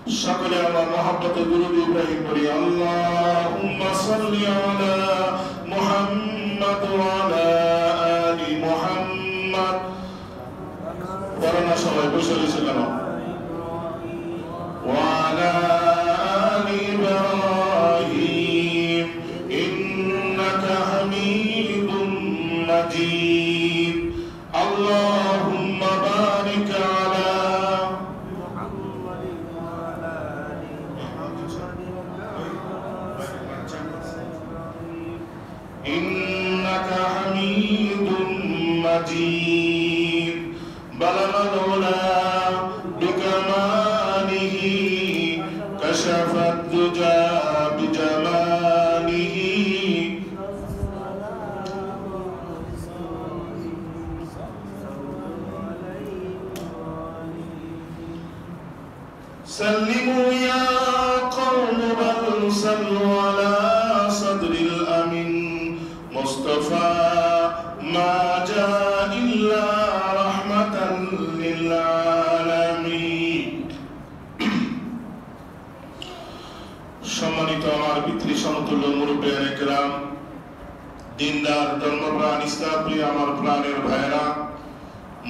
সকলে আমার মহব্বতে দুরূদ ইব্রাহিম পড়ি। আল্লাহুম্মা সাল্লি আলা মুহাম্মাদ ওয়া আলা আলি মুহাম্মাদ। পড়ানা সবাই বসে রয়েছে কেন? ওয়া আলা আলি ইব্রাহিম ইন্নাকা হামিদুম মাজিদ। আল্লাহুম্মা বারিক আলা إنك حميد مجيد بلغ العلا بكماله كشف الدجى بجماله سلموا يا قوم بل صلوا على صدر الأمين مصطفى ما جاء إلا رحمة للعالمين। সম্মানিত আমার পিতৃ সমতুল্য মুরব্বিয়ান একরাম, দিনদার ধর্মপ্রাণ ইসলামপ্রিয় আমার প্রাণের ভাইরা,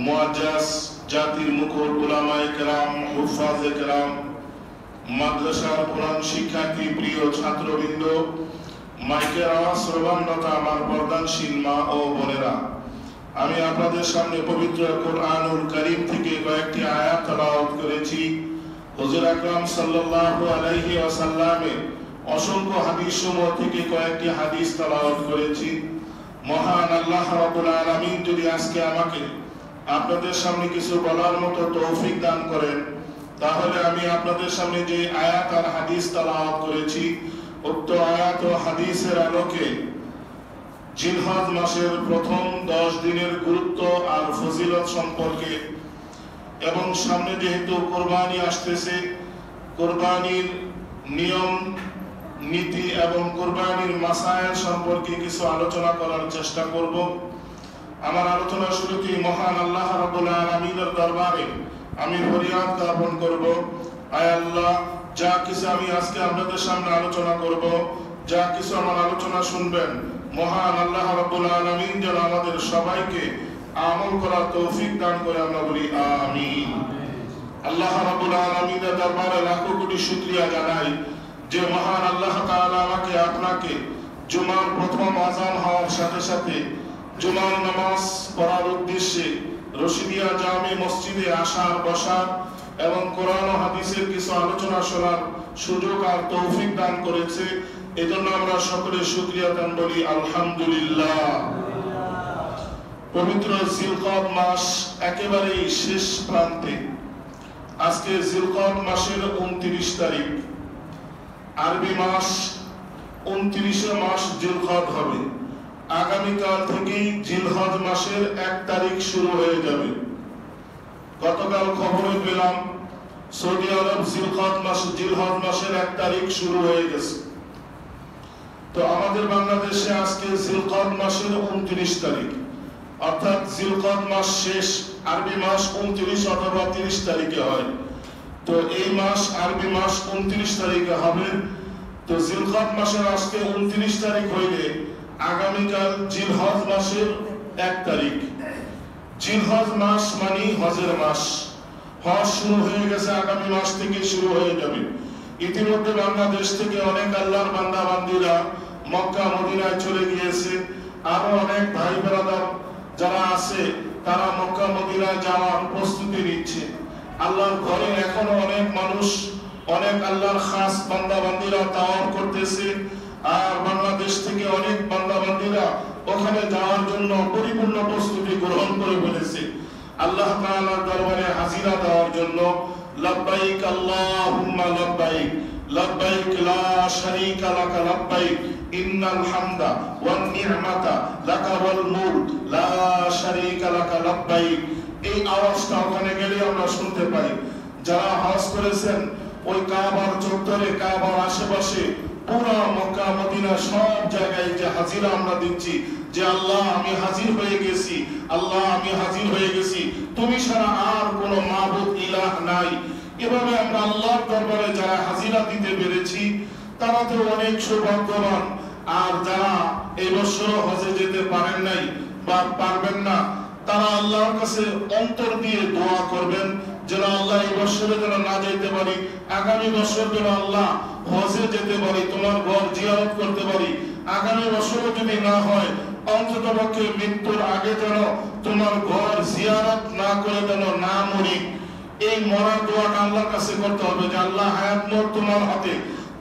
মুআজ্জাজ জাতির মুকুট উলামায়ে কেরাম, হুফাজে কেরাম, মাদ্রাসার কোরআন শিক্ষার্থী প্রিয় ছাত্রবৃন্দ, মাইকের আওয়াজ শ্রবণরত আমার বর্দানশীল মা ও বোনেরা, আমি আপনাদের সামনে পবিত্র কোরআনুল কারীম থেকে কয়েকটি আয়াত তেলাওয়াত করেছি। হুজুর আকরাম সাল্লাল্লাহু আলাইহি ওয়াসাল্লামের অসংখ্য হাদিস সমূহ থেকে কয়েকটি হাদিস তেলাওয়াত করেছি। মহান আল্লাহ রাব্বুল আলামিন যদি আজকে আমাকে আপনাদের সামনে কিছু বলার মতো তৌফিক দান করেন, তাহলে আমি আপনাদের সামনে যে আয়াত আর হাদিস তেলাওয়াত করেছি, উক্ত আয়াত ও হাদিসের আলোকে জিলহজ মাসের প্রথম 10 দিনের গুরুত্ব আর ফজিলত সম্পর্কে এবং সামনে যেহেতু কোরবানি আসতেছে, কোরবানির নিয়ম নীতি এবং কোরবানির মাসায়েল সম্পর্কে কিছু আলোচনা করার চেষ্টা করব। আমার আলোচনা শুরুতেই মহান আল্লাহ রাব্বুল আলামিনের দরবারে আমি ফরিয়াদ জ্ঞাপন করব, আয় আল্লাহ, যা কিছু আমি আজকে আপনাদের সামনে আলোচনা করব, যা কিছু আমার আলোচনা শুনবেন, মহান আল্লাহ রাব্বুল আলামিন যেন আমাদের সবাইকে আমল করার তৌফিক দান করে, আমরা বলি আমিন। আল্লাহ রাব্বুল আলামিনের দরবারে লাখো কোটি শুকরিয়া জানাই যে মহান আল্লাহ তাআলা আমাকে আপনাকে জুমার প্রথম আযান হওয়ার সাথে সাথে জুমার নামাজ পড়ার উদ্দেশ্যে রশিদিয়া জামে মসজিদে আসার, বসার এবং কোরআন ও হাদিসের কিছু আলোচনা শোনার সুযোগ আর তৌফিক দান করেছে। এজন্য আমরা সকলে শুকরিয়া দান বলি আলহামদুলিল্লাহ। পবিত্র জিলকদ মাস একেবারেই শেষ প্রান্তে। আজকে জিলকদ মাসের 29 তারিখ, আরবি মাস 29 মাস জিলকদ হবে। আগামীকাল থেকেই জিলহজ মাসের 1 তারিখ শুরু হয়ে যাবে। গতকাল খবরে পেলাম সৌদি আরব জিলহজ মাসের 1 তারিখ শুরু হয়ে গেছে। তো আমাদের বাংলাদেশে আজকে জিলকদ মাসের 29 তারিখ, অর্থাৎ জিলকদ মাস শেষ, আরবি মাস 29 অথবা 30 তারিখে হয়। তো এই মাস আরবি মাস 29 তারিখে হবে। তো জিলকদ মাসের আজকে 29 তারিখ হইলে আগামীকাল জিলহজ মাসের 1 তারিখ। জিলহজ মাস মানে হজের মাস। হজ শুরু হয়ে গেছে, আগামী মাস থেকে শুরু হয়ে যাবে। ইতিমধ্যে বাংলাদেশ থেকে অনেক আল্লাহর বান্দা বান্দীরা মক্কা মদিনায় চলে গিয়েছে। আরো অনেক ভাই ব্রাদার যারা আছে তারা মক্কা মদিনায় যাওয়ার প্রস্তুতি নিচ্ছে। আল্লাহর ঘরে এখনো অনেক মানুষ, অনেক আল্লাহর খাস বান্দা বান্দীরা তাওয়াফ করতেছে। আর বাংলাদেশ থেকে অনেক বান্দা বান্দীরা ওখানে যাওয়ার জন্য পরিপূর্ণ প্রস্তুতি গ্রহণ করে ফেলেছে আল্লাহ তাআলার দরবারে হাজিরা দেওয়ার জন্য। লাব্বাইক আল্লাহুম্মা লাব্বাইক, লাব্বাইক লা শারীকা লাক লাব্বাইক, ইন্নাল হামদা ওয়ান নি'মাতা লাকা ওয়াল মুলক লা শারীকা লাক লাব্বাইক। এই আওয়াজটা ওখানে গেলে আমরা শুনতে পাই। যারা হজ করেছেন ওই কাবার চত্বরে, কাবার আশেপাশে পুরো মক্কা মদিনা সব জায়গায় যে হাজিরা আমরা দিচ্ছি যে আল্লাহ আমি হাজির হয়ে গেছি, আল্লাহ আমি হাজির হয়ে গেছি, তুমি ছাড়া আর কোনো মাবুদ ইলাহ নাই। এভাবে আমরা আল্লাহর দরবারে যারা হাজিরা দিতে পেরেছি তারা তো অনেক সৌভাগ্যবান। আর যারা এই বছর হজে যেতে পারেন নাই বা পারবেন না, তারা আল্লাহর কাছে অন্তর দিয়ে দোয়া করবেন যেন আল্লাহ এই বছরে যেন না যেতে পারি, আগামী বছর যেন আল্লাহ হজে যেতে পারি, তোমার ঘর জিয়ারত করতে পারি। আগামী বছরও যদি না হয়, অন্তত পক্ষে মৃত্যুর আগে যেন তোমার ঘর জিয়ারত না করে যেন না মরি। এই মরার দোয়াটা আল্লাহর কাছে করতে হবে যে আল্লাহ হায়াত মোর তোমার হাতে।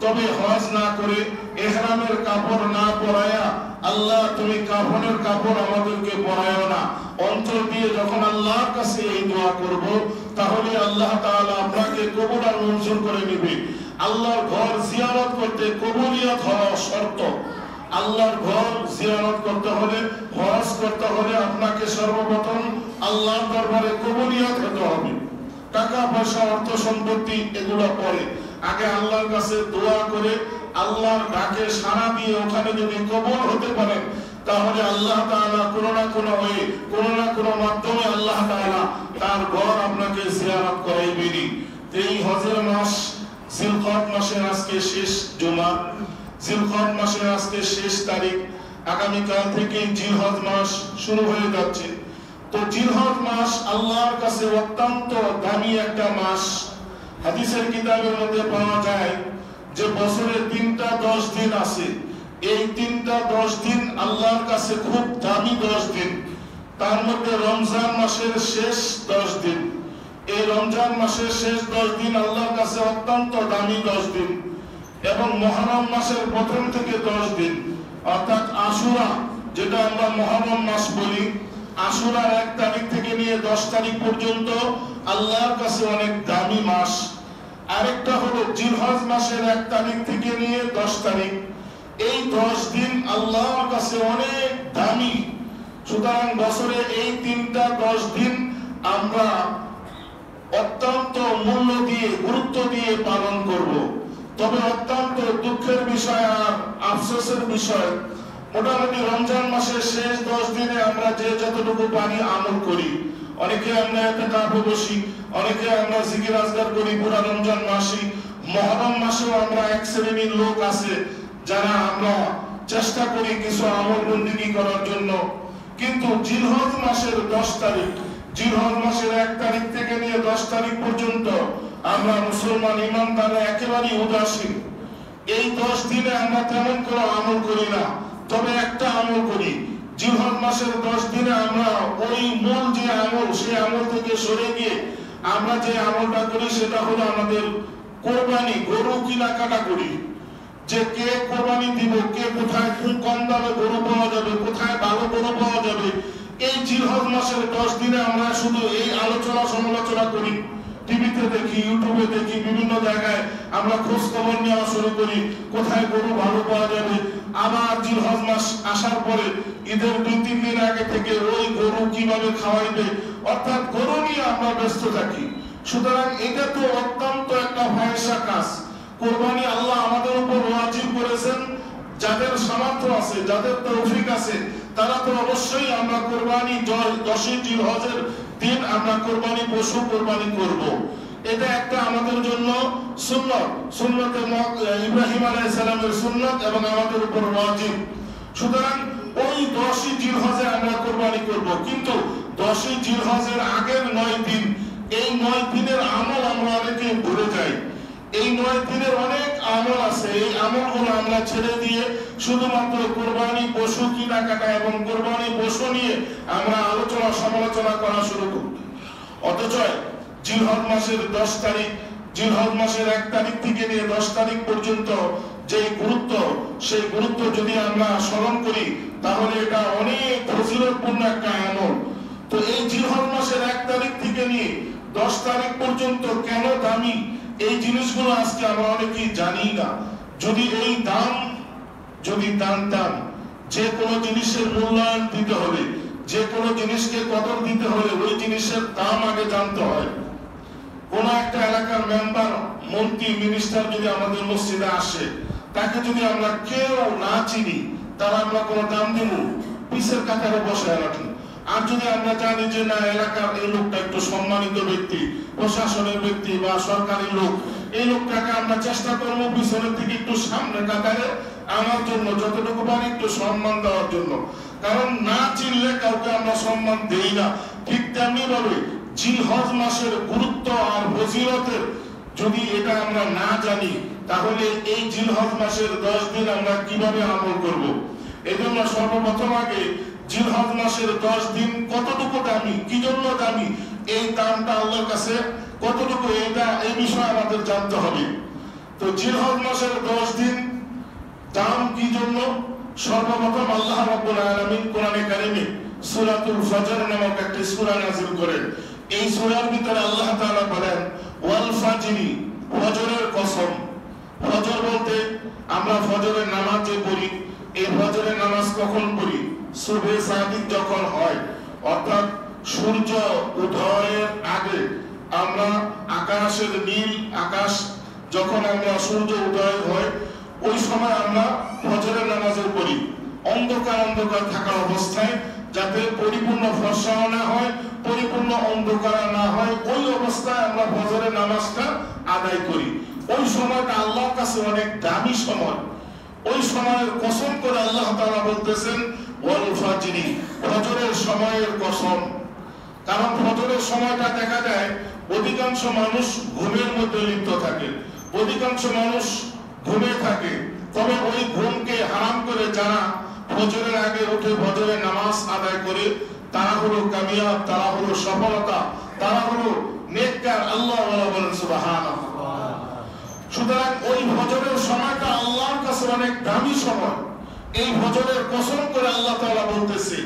তবে হজ না করে ইহরামের কাপড় না পরায়া আল্লাহ তুমি কাফনের কাপড় আমাদেরকে পরায়ও না। অন্তর দিয়ে যখন আল্লাহর কাছে এই দোয়া করব, তাহলে আল্লাহ তাআলা আপনাকে কবুল আর মঞ্জুর করে নেবে। আল্লাহর ঘর জিয়ারত করতে কবুলিয়ত হওয়া শর্ত। আল্লাহর ঘর জিয়ারত করতে হলে, হজ করতে হলে আপনাকে সর্বপ্রথম আল্লাহর দরবারে কবুলিয়ত হতে হবে। টাকা পয়সা অর্থ সম্পত্তি এগুলো পরে, আগে আল্লাহর কাছে দোয়া করে আল্লাহর ডাকে সাড়া দিয়ে ওখানে যদি কবুল হতে পারেন, তাহলে আল্লাহ তাআলা কোনো না কোনো হয়ে কোনো না কোনো মাধ্যমে আল্লাহ তাআলা তার ঘর আপনাকে জিয়ারত করাইবেনি। এই হজের মাস জিলকদ মাসের আজকে শেষ জুমা, জিলকদ মাসের আজকে শেষ তারিখ। আগামীকাল থেকে জিলহজ মাস শুরু হয়ে যাচ্ছে। তো জিলহজ মাস আল্লাহর কাছে অত্যন্ত দামি একটা মাস। হাদিসের কিতাবের মধ্যে পাওয়া যায় যে বছরে 3টা 10 দিন আছে। এই 3টা 10 দিন আল্লাহর কাছে খুব দামি 10 দিন। তার মধ্যে রমজান মাসের শেষ 10 দিন, এই রমজান মাসের শেষ 10 দিন আল্লাহর কাছে অত্যন্ত দামি 10 দিন। এবং মুহররম মাসের প্রথম থেকে 10 দিন, অর্থাৎ আশুরা, যেটা আমরা মুহররম মাস বলি, আশুরার 1 তারিখ থেকে নিয়ে 10 তারিখ পর্যন্ত আল্লাহর কাছে অনেক দামি মাস। আরেকটা হলো জিলহজ মাসের 1 তারিখ থেকে নিয়ে 10 তারিখ, এই 10 দিন আল্লাহর কাছে অনেক দামি। সুতরাং বছরে এই 3টা 10 দিন আমরা অত্যন্ত মূল্য দিয়ে, গুরুত্ব দিয়ে পালন করব। তবে অত্যন্ত দুঃখের বিষয় আর আফসোসের বিষয়, মোটামুটি রমজান মাসের শেষ 10 দিনে আমরা যে যতটুকু পারি আমল করি। অনেকে আমরা ইতিকাফে বসি, অনেকে আমরা জিকির আজকার করি পুরা রমজান মাসে। মুহররম মাসেও আমরা এক শ্রেণীর লোক আছে যারা আমরা চেষ্টা করি কিছু আমল বন্দেগী করার জন্য। কিন্তু জিলহজ মাসের 10 তারিখ, জিলহজ মাসের 1 তারিখ থেকে নিয়ে 10 তারিখ পর্যন্ত আমরা মুসলমান ইমানদাররা একেবারেই উদাসীন। এই 10 দিনে আমরা তেমন কোনো আমল করি না। তবে একটা আমল করি, জিলহজ মাসের 10 দিনে আমরা ওই মূল যে আমল, সেই আমল থেকে সরে গিয়ে আমরা যে আমলটা করি সেটা হলো আমাদের কোরবানি, গরু কেনাকাটা করি। যে কে কোরবানি দিব, কে কোথায় কম দামে গরু পাওয়া যাবে, কোথায় ভালো গরু পাওয়া যাবে, এই জিলহজ মাসের 10 দিনে আমরা শুধু এই আলোচনা সমালোচনা করি। টিভিতে দেখি, ইউটিউবে দেখি, বিভিন্ন জায়গায় আমরা খোঁজ খবর নেওয়া শুরু করি কোথায় গরু ভালো পাওয়া যাবে। আবার জিলহজ মাস আসার পরে ঈদের 2-3 দিন আগে থেকে ওই গরু কিভাবে খাওয়াইবে, অর্থাৎ গরু নিয়ে আমরা ব্যস্ত থাকি। সুতরাং এটা তো অত্যন্ত একটা ফাহিশা কাজ। কোরবানি আল্লাহ আমাদের উপর ওয়াজিব করেছেন। যাদের সামর্থ্য আছে, যাদের তৌফিক আছে, তারা তো অবশ্যই আমরা কোরবানি 10 জিলহজের দিন আমরা কোরবানি পশু কোরবানি করব। এটা একটা আমাদের জন্য সুন্নাত, সুন্নতে ইব্রাহিম আলাইহিস সালামের সুন্নাত এবং আমাদের উপর ওয়াজিব। সুতরাং ওই 10 জিলহজে আমরা কোরবানি করব। কিন্তু 10 জিলহজের আগের 9 দিন, এই 9 দিনের আমল আমরা অনেকে ভুলে যাই। এই 9 দিনের অনেক আমল আছে, এই আমলগুলো আমরা ছেড়ে দিয়ে শুধুমাত্র কোরবানি পশু কেনাকাটা এবং কোরবানি পশু নিয়ে আমরা আলোচনা সমালোচনা করা শুরু করি। অথচ জিলহজ মাসের 10 তারিখ, জিলহজ মাসের 1 তারিখ থেকে নিয়ে 10 তারিখ পর্যন্ত যে গুরুত্ব, সেই গুরুত্ব যদি আমরা স্মরণ করি তাহলে এটা অনেক ফজিলতপূর্ণ একটা আমল। তো এই জিলহজ মাসের 1 তারিখ থেকে নিয়ে 10 তারিখ পর্যন্ত কেন দামি, এই জিনিসগুলো আজকে আমরা অনেকেই জানি না। যদি এই দাম, যদি জানতাম, যে কোনো জিনিসের মূল্যায়ন দিতে হবে, যে কোনো জিনিসকে কদর দিতে হলে ওই জিনিসের দাম আগে জানতে হয়। কোন একটা এলাকার মেম্বার, মন্ত্রী, মিনিস্টার যদি আমাদের মসজিদে আসে, তাকে যদি আমরা কেউ না চিনি, তার আমরা কোনো দাম দিব, পিছের কাতারে বসে রাখি। আর যদি আমরা জানি যে না এলাকার এই লোকটা একটু সম্মানিত ব্যক্তি, প্রশাসনের ব্যক্তি বা সরকারি লোক, এই লোকটাকে আমরা চেষ্টা করবো পিছনের দিকে একটু সামনে কাতারে আমার জন্য যতটুকু পারি একটু সম্মান দেওয়ার জন্য। কারণ না চিনলে কাউকে আমরা সম্মান দেই না। ঠিক তেমনি ভাবে জিলহজ মাসের গুরুত্ব আর ফজিলতের যদি এটা আমরা না জানি, তাহলে এই জিলহজ মাসের 10 দিন আমরা কিভাবে আমল করব? এজন্য সর্বপ্রথম আগে জিলহজ মাসের 10 দিন কতটুকু দামি, কি জন্য দামি, এই দামটা আল্লাহর কাছে কতটুকু, এই বিষয়ে আমাদের জানতে হবে। তো জিলহজ মাসের 10 দিন দাম কি জন্য? সর্বপ্রথম আল্লাহ রাব্বুল আলামিন কোরআনে কারিমে সূরাতুল ফজর নামক একটি সূরা নাযিল করেন। এই সূরার ভিতরে আল্লাহ তাআলা বলেন ওয়াল ফাজরি, ফজরের কসম। ফজর বলতে আমরা ফজরের নামাজ যে পড়ি, এই ফজরের নামাজ কখন পড়ি? সুবহে সাদিক যখন হয়, অর্থাৎ সূর্য উদয়ের আগে আমরা আকাশের নীল আকাশ যখন আমরা সূর্য উদয় হয় ওই সময় আমরা ফজরের নামাজে পড়ি। অন্ধকার অন্ধকার থাকা অবস্থায়, যাতে পরিপূর্ণ ফর্সা না হয়, পরিপূর্ণ অন্ধকার না হয়, ওই অবস্থায় আমরা ফজরের নামাজটা আদায় করি। ওই সময়টা আল্লাহর কাছে অনেক দামি সময়। ওই সময়ের কসম করে আল্লাহ তাআলা বলতেছেন ওয়াল ফাজরি, ফজরের সময়ের কসম। কারণ ফজরের সময়টা দেখা যায় অধিকাংশ মানুষ ঘুমের মধ্যে লিপ্ত থাকে, অধিকাংশ মানুষ ঘুমে থাকে। তবে ওই ঘুমকে হারাম করে যারা ফজরের আগে উঠে ফজরের নামাজ আদায় করে, তারা হলো কামিয়াব, তারা হলো সফলতা, তারা হলো নেককার। আল্লাহ বলেন সুবহানাল্লাহ। সুতরাং ওই ফজরের সময়টা আল্লাহর কাছে অনেক দামি সময়। এই ফজরের কসম করে আল্লাহ তাআলা বলতেছে,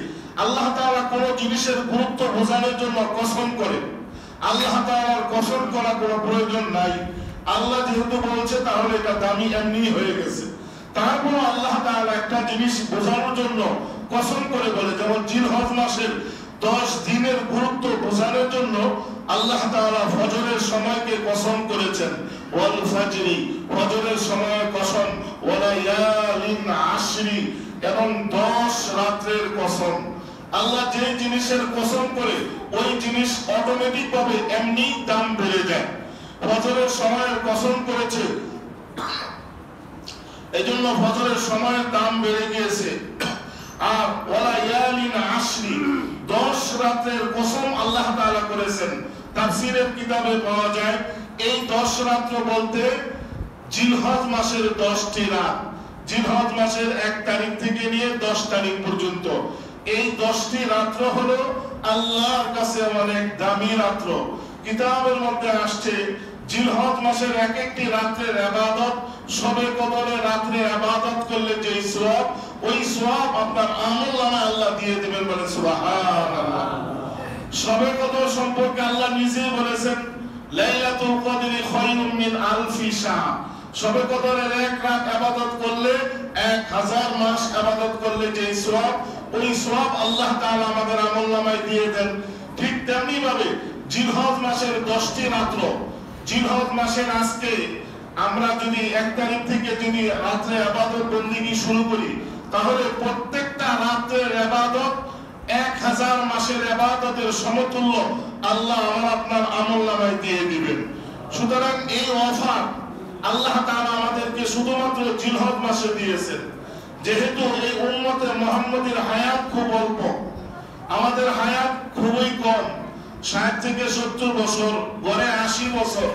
আল্লাহ তাআলা কোন জিনিসের গুরুত্ব বোঝানোর জন্য কসম করে। আল্লাহ তাআলার কসম করা কোনো প্রয়োজন নাই। আল্লাহ যেহেতু বলছে তাহলে এটা দামি এমনি হয়ে গেছে। তারপর আল্লাহ তাআলা একটা জিনিস বোঝানোর জন্য কসম করে বলে, যেমন জিলহজ মাসের 10 দিনের গুরুত্ব বোঝানোর জন্য আল্লাহ তাআলা ফজরের সময়কে কসম করেছেন ওয়াল ফাজরি, ফজরের সময়ের কসম, ওয়ালায়ালিন আশরি, এবং 10 রাতের কসম। আল্লাহ যে জিনিসের কসম করে ওই জিনিস অটোমেটিক ভাবে এমনি দাম বেড়ে যায়। ফজরের সময়ের কসম করেছে, এজন্য ফজরের সময়ের দাম বেড়ে গিয়েছে। আর ওয়ালায়ালিন আশরি, 10 রাতের কসম আল্লাহ তাআলা করেছেন। তাফসীরের কিতাবে পাওয়া যায় এই 10 রাত্র বলতে জিলহজ মাসের 10টি রাত, জিলহজ মাসের 1 তারিখ থেকে নিয়ে 10 তারিখ পর্যন্ত এই 10টি রাত্র হলো আল্লাহর কাছে অনেক দামি রাত্র। কিতাবের মধ্যে আসছে জিলহজ মাসের এক একটি রাত্রের ইবাদত, শবে কদরের রাত্রে ইবাদত করলে যে সওয়াব, ওই সওয়াব আপনার আমলনামায় আল্লাহ দিয়ে দিবেন। বলে সুবহানাল্লাহ। শবে কদর সম্পর্কে আল্লাহ নিজেই বলেছেন লাইলাতুল কদরি খায়রুম মিন আলফি শাহ। শবে কদরের 1 রাত ইবাদত করলে 1000 মাস ইবাদত করলে যে সওয়াব, ওই সওয়াব আল্লাহ তাআলা আমাদের আমলনামায় দিয়ে দেন। ঠিক তেমনি ভাবে জিলহজ মাসের 10টি রাত্র, জিলহজ মাসের আজকে আমরা যদি 1 তারিখ থেকে যদি রাতে ইবাদত বندگی শুরু করি, তাহলে প্রত্যেকটা রাতের ইবাদত 1000 মাসের ইবাদতের সমতুল্য আল্লাহ আপনার আমলনামায় দিয়ে দিবেন। সুতরাং এই অফার আল্লাহ তাআলা আমাদেরকে শুধুমাত্র জিলহজ মাসে দিয়েছেন। যেহেতু এই উম্মতে মুহাম্মদীর হায়াত খুব অল্প, আমাদের হায়াত খুবই কম, 60 থেকে 70 বছর, গড়ে 80 বছর।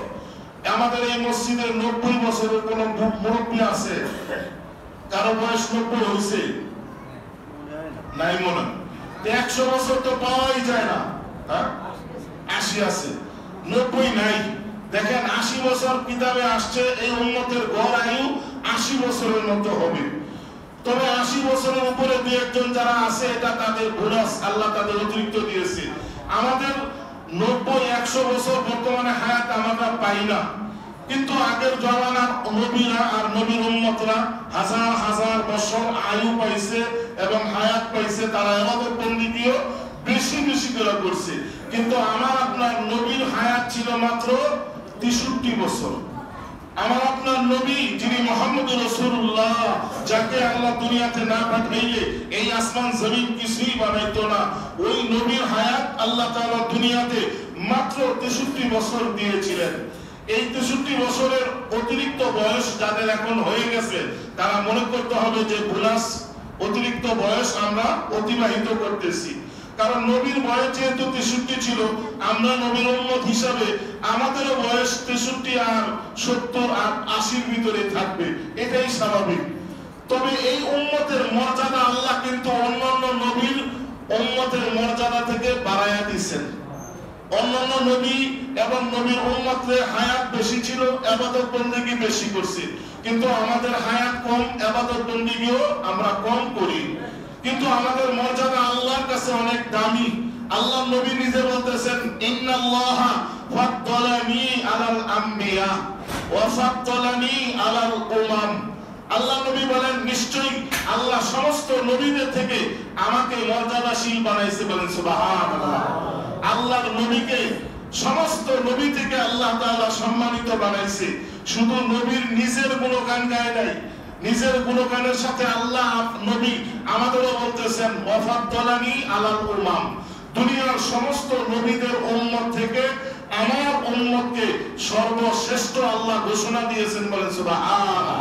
আমাদের এই মসজিদের 90 বছরের কোন মুরব্বী আছে? কারো বয়স 90 হয়েছে? নাই মনে। 100 বছর তো পাওয়াই যায় না। 80 আছে, 90 নাই। দেখেন 80 বছর কিতাবে আসছে এই উম্মতের গড় আয়ু 80 বছরের মতো হবে। তবে 80 বছরের উপরে দুই একজন যারা আছে এটা তাদের বোনাস, আল্লাহ তাদের অতিরিক্ত দিয়েছে। আমাদের 90-100 বছর বর্তমানে হায়াত আমরা পাই না। কিন্তু আগের জামানার নবীরা আর নবীর উম্মতরা হাজার হাজার বছর আয়ু পাইছে এবং হায়াত পাইছে, তারা ইবাদত বندگিও বেশি বেশি করে করছে। কিন্তু আমার আপনার নবীর হায়াত ছিল মাত্র 63 বছর। আমার আপনার নবী যিনি মুহাম্মদুর রাসূলুল্লাহ, যাকে আল্লাহ দুনিয়াতে না পাঠাইলে এই আসমান জমিন কিছুই বানাইতো না, ওই নবীর হায়াত আল্লাহ তাআলা দুনিয়াতে মাত্র 63 বছর দিয়েছিলেন। এই 63 বছরের অতিরিক্ত বয়স যাদের এখন হয়ে গেছে তারা মনে করতে হবে যে বোনাস অতিরিক্ত বয়স আমরা অতিবাহিত করতেছি। কারণ নবীর বয়স যেহেতু 63 ছিল, আমরা নবীর উম্মত হিসাবে আমাদেরও বয়স 63 আর 70 আর 80-র ভিতরে থাকবে, এটাই স্বাভাবিক। তবে এই উম্মতের মর্যাদা আল্লাহ কিন্তু অন্যান্য নবীর উম্মতের মর্যাদা থেকে বাড়ায়া দিয়েছেন। অন্যান্য নবী এবং নবীর উম্মতের হায়াত বেশি ছিল, ইবাদত বندگی বেশি করছে, কিন্তু আমাদের হায়াত কম, ইবাদত বندگিও আমরা কম করি। কিন্তু আমাদের মর্যাদা আল্লাহর কাছে অনেক দামি। আল্লাহ নবী নিজে বলতেছেন, ইন্নাল্লাহা ফাদ্দালানি আলাল আম্বিয়া ওয়া ফাদ্দালানি আলাল উমাম। আল্লাহ নবী বলেন, নিশ্চয়ই আল্লাহ সমস্ত নবীদের থেকে আমাকে মর্যাদাশীল বানাইছে। বলেন সুবহানাল্লাহ। আল্লাহর নবীকে সমস্ত নবী থেকে আল্লাহ তাআলা সম্মানিত বানাইছে। শুধু নবীর নিজের গুণগান গায় নাই, নিজের গুণগানের সাথে আল্লাহ নবী আমাদেরও বলতেছেন, ওয়াফাদ্দালানি আলাল উমাম। দুনিয়ার সমস্ত নবীদের উম্মত থেকে আমার উম্মতকে সর্বশ্রেষ্ঠ আল্লাহ ঘোষণা দিয়েছেন। বলেন সুবহানাল্লাহ।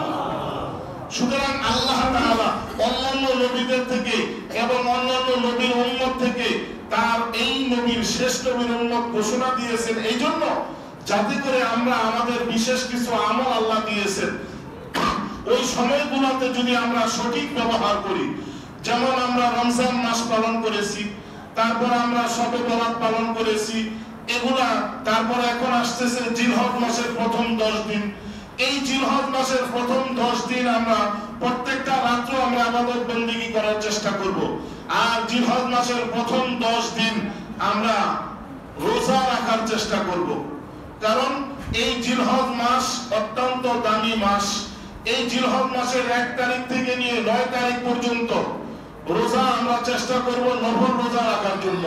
সুতরাং আল্লাহ তাআলা অন্যান্য নবীদের থেকে এবং অন্যান্য নবীর উম্মত থেকে তার এই নবীর শ্রেষ্ঠ নবীর উম্মত ঘোষণা দিয়েছেন এই জন্য, যাতে করে আমরা আমাদের বিশেষ কিছু আমল আল্লাহ দিয়েছেন ওই সময়গুলোতে যদি আমরা সঠিক ব্যবহার করি। যেমন আমরা রমজান মাস পালন করেছি, তারপর আমরা শবে বরাত পালন করেছি, এগুলা। তারপর এখন আসতেছে জিলহজ মাসের প্রথম 10 দিন। এই জিলহজ মাসের প্রথম 10 দিন আমরা প্রত্যেকটা রাত্র আমরা ইবাদত বندگی করার চেষ্টা করব। আর জিলহজ মাসের প্রথম 10 দিন আমরা রোজা রাখার চেষ্টা করব। কারণ এই জিলহজ মাস অত্যন্ত দামি মাস। এই জিলহজ মাসের 1 তারিখ থেকে নিয়ে 9 তারিখ পর্যন্ত রোজা আমরা চেষ্টা করব নফল রোজা রাখার জন্য।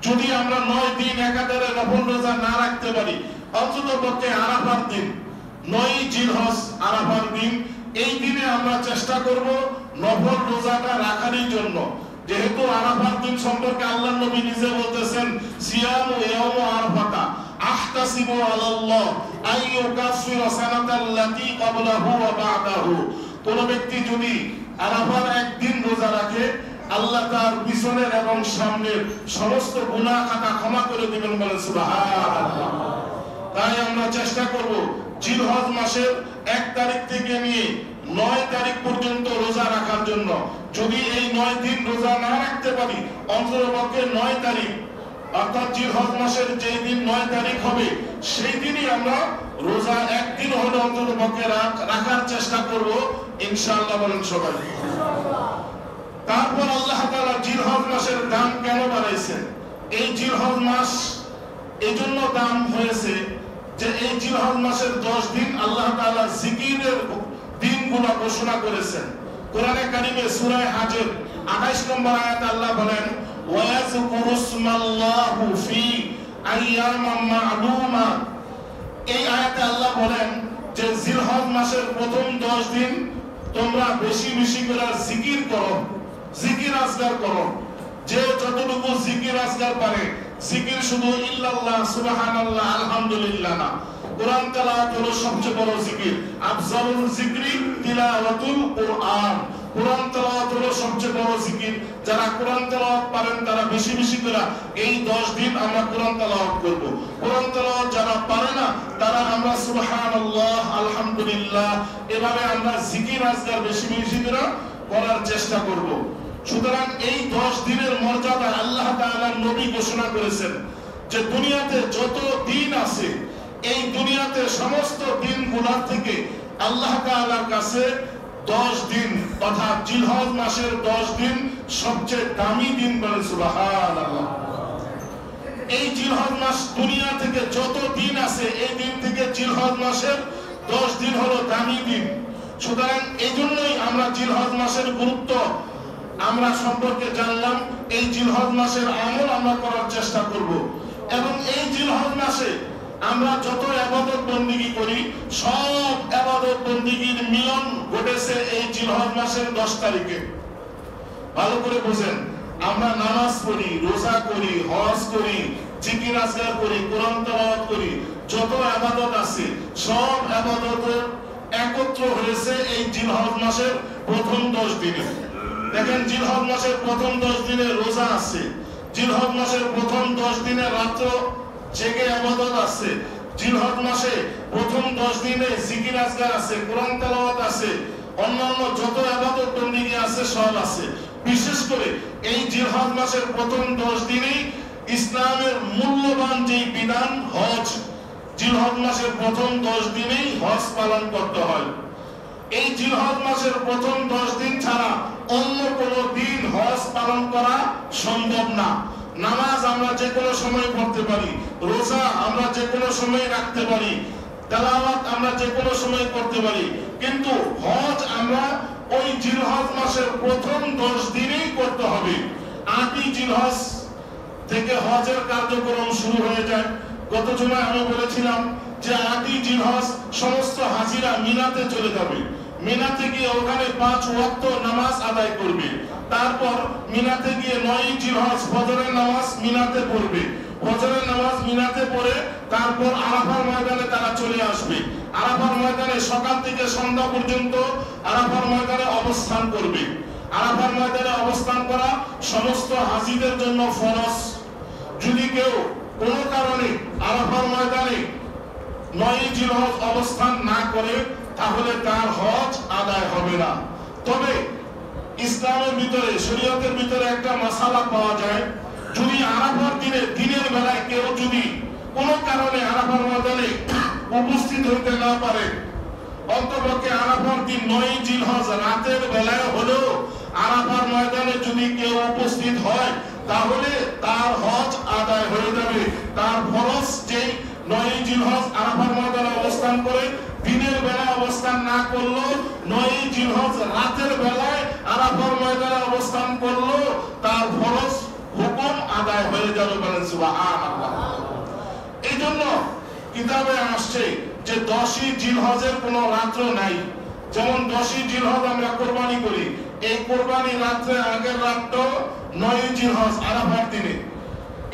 যদি আমরা 9 দিন একাধারে নফল রোজা না রাখতে পারি, অন্তত পক্ষে আরাফার দিন, 9 জিলহজ আরাফার দিন, এই দিনে আমরা চেষ্টা করব নফল রোজাটা রাখারই জন্য। যেহেতু আরাফার দিন সম্পর্কে আল্লাহর নবী নিজে বলতেছেন, সিয়ামু ইয়াউম আরাফাতা আহতাসিবু আলাল্লাহ আইয়ুকাফিরা সানাতাল্লাতী ক্বাবলাহু ওয়া বা'দাহু। কোন ব্যক্তি যদি আরাফার একদিন রোজা রাখে, আল্লাহ তার পিছনের এবং সামনের সমস্ত গুনাহ খাতা ক্ষমা করে দিবেন। বলেন সুবহানাল্লাহ। তাই আমরা চেষ্টা করব জিলহজ মাসের 1 তারিখ থেকে নিয়ে 9 তারিখ পর্যন্ত রোজা রাখার জন্য। যদি এই 9 দিন রোজা না রাখতে পারি, অন্ততপক্ষে 9 তারিখ অর্থাৎ জিলহজ মাসের যেই দিন 9 তারিখ হবে সেই দিনই আমরা রোজা একদিন হলে অন্ততপক্ষে রাখার চেষ্টা করব ইনশাআল্লাহ। বলেন সবাই। তারপর আল্লাহ তাআলা জিলহজ মাসের দাম কেন বাড়াইছেন? এই জিলহজ মাস এজন্য দাম হয়েছে যে এই জিলহজ মাসের 10 দিন আল্লাহ তাআলা জিকিরের দিনগুলো ঘোষণা করেছেন। কোরআনে কারিমে সূরা হাজর 28 নম্বর আয়াতে আল্লাহ বলেন, ওয়ায়াযকুরুসমাল্লাহু ফি আইয়ামিন মা'লুমাত। এই আয়াতে আল্লাহ বলেন যে জিলহজ মাসের প্রথম 10 দিন তোমরা বেশি বেশি করে জিকির করো, জিকির আজগার করো। যে যতটুকু জিকির আজগার পারে, জিকির শুধু ইল্লাল্লাহ, সুবহানাল্লাহ, আলহামদুলিল্লাহ না। কোরআন তেলাওয়াত হলো সবচেয়ে বড় জিকির। আফজালুল জিকরি তিলাওয়াতুল কুরআন। কোরআন তেলাওয়াত হলো সবচেয়ে বড় জিকির। যারা কোরআন তেলাওয়াত পারেন তারা বেশি বেশি করে এই 10 দিন আমরা কোরআন তেলাওয়াত করব। কোরআন তেলাওয়াত যারা পারে না তারা আমরা সুবহানাল্লাহ, আলহামদুলিল্লাহ, এভাবে আমরা জিকির আজগার বেশি বেশি করে করার চেষ্টা করব। সুতরাং এই 10 দিনের মর্যাদা আল্লাহ তাআলার নবী ঘোষণা করেছেন যে দুনিয়াতে যত দিন আছে, এই দুনিয়াতে সমস্ত দিনগুলোর থেকে আল্লাহ তাআলার কাছে 10 দিন অর্থাৎ জিলহজ মাসের 10 দিন সবচেয়ে দামি দিন। বলে সুবহানাল্লাহ। এই জিলহজ মাস দুনিয়া থেকে যত দিন আছে, এই দিন থেকে জিলহজ মাসের 10 দিন হলো দামি দিন। সুতরাং এই জন্যই আমরা জিলহজ মাসের গুরুত্ব আমরা সম্পর্কে জানলাম। এই জিলহজ মাসের আমল আমরা করার চেষ্টা করব এবং এই জিলহজ মাসে আমরা যত ইবাদত বندگی করি সব ইবাদত বন্দিগির মিলন ঘটেছে এই জিলহজ মাসের 10 তারিখে। ভালো করে বুঝেন, আমরা নামাজ পড়ি, রোজা করি, হজ করি, জিকির আজকার করি, কোরআন তেলাওয়াত করি, যত ইবাদত আছে সব ইবাদত একত্র হয়েছে এই জিলহজ মাসের প্রথম 10 দিনে। দেখেন, জিলহজ মাসের প্রথম 10 দিনে রোজা আছে, জিলহজ মাসের প্রথম 10 দিনে রাত্র জেগে ইবাদত আছে, জিলহজ মাসে প্রথম 10 দিনে জিকির আজকার আছে, কোরআন তেলাওয়াত আছে, অন্যান্য যত ইবাদত বন্দেগী আছে সব আছে। বিশেষ করে এই জিলহজ মাসের প্রথম 10 দিনেই ইসলামের মূল্যবান যে বিধান হজ, জিলহজ মাসের প্রথম 10 দিনেই হজ পালন করতে হয়। এই জিলহজ মাসের প্রথম 10 দিন ছাড়া অন্য কোনো দিন হজ পালন করা সম্ভব না। নামাজ আমরা যে কোনো সময় পড়তে পারি, রোজা আমরা যে কোনো সময় রাখতে পারি, তেলাওয়াত আমরা যে কোনো সময় করতে পারি, কিন্তু হজ আমরা ওই জিলহজ মাসের প্রথম 10 দিনেই করতে হবে। 8ই জিলহজ থেকে হজের কার্যক্রম শুরু হয়ে যায়। গত জুমায় আমি বলেছিলাম যে 8ই জিলহজ সমস্ত হাজিরা মিনাতে চলে যাবে, মিনাতে গিয়ে ওখানে 5 ওয়াক্ত নামাজ আদায় করবে। তারপর মিনাতে গিয়ে 9ই জিলহজ ফজরের নামাজ মিনাতে পড়বে, ফজরের নামাজ মিনাতে পড়ে তারপর আরাফার ময়দানে তারা চলে আসবে। আরাফার ময়দানে সকাল থেকে সন্ধ্যা পর্যন্ত আরাফার ময়দানে অবস্থান করবে। আরাফার ময়দানে অবস্থান করা সমস্ত হাজিদের জন্য ফরজ। যদি কেউ কোনো কারণে আরাফার ময়দানে 9ই জিলহজ অবস্থান না করে তাহলে তার হজ আদায় হবে না। তবে ইসলামের ভিতরে, শরীয়তের ভিতরে একটা মাসালা পাওয়া যায়, যদি আরাফার দিনে দিনের বেলায় কেউ যদি কোনো কারণে আরাফার ময়দানে উপস্থিত হইতে না পারে, অন্তপক্ষে আরাফার দিন 9ই জিলহজ রাতের বেলায় হলেও আরাফার ময়দানে যদি কেউ উপস্থিত হয় তাহলে তার হজ আদায় হয়ে যাবে। তার ফরজ যে 9ই জিলহজ আরাফার ময়দানে অবস্থান করে দিনের বেলায় অবস্থান না করলো, 9ই জিলহজ রাতের বেলায় আরাফার ময়দানে অবস্থান করলো, তার ফরজ হুকুম আদায় হয়ে যাবে। বলেন সুবহানাল্লাহ। এই জন্য কিতাবে আসছে যে 10ই জিলহজের কোনো রাত্র নাই। যেমন 10ই জিলহজ আমরা কোরবানি করি, এই কোরবানি রাত্রে আগের রাত্র 9ই জিলহজ আরাফার দিনে,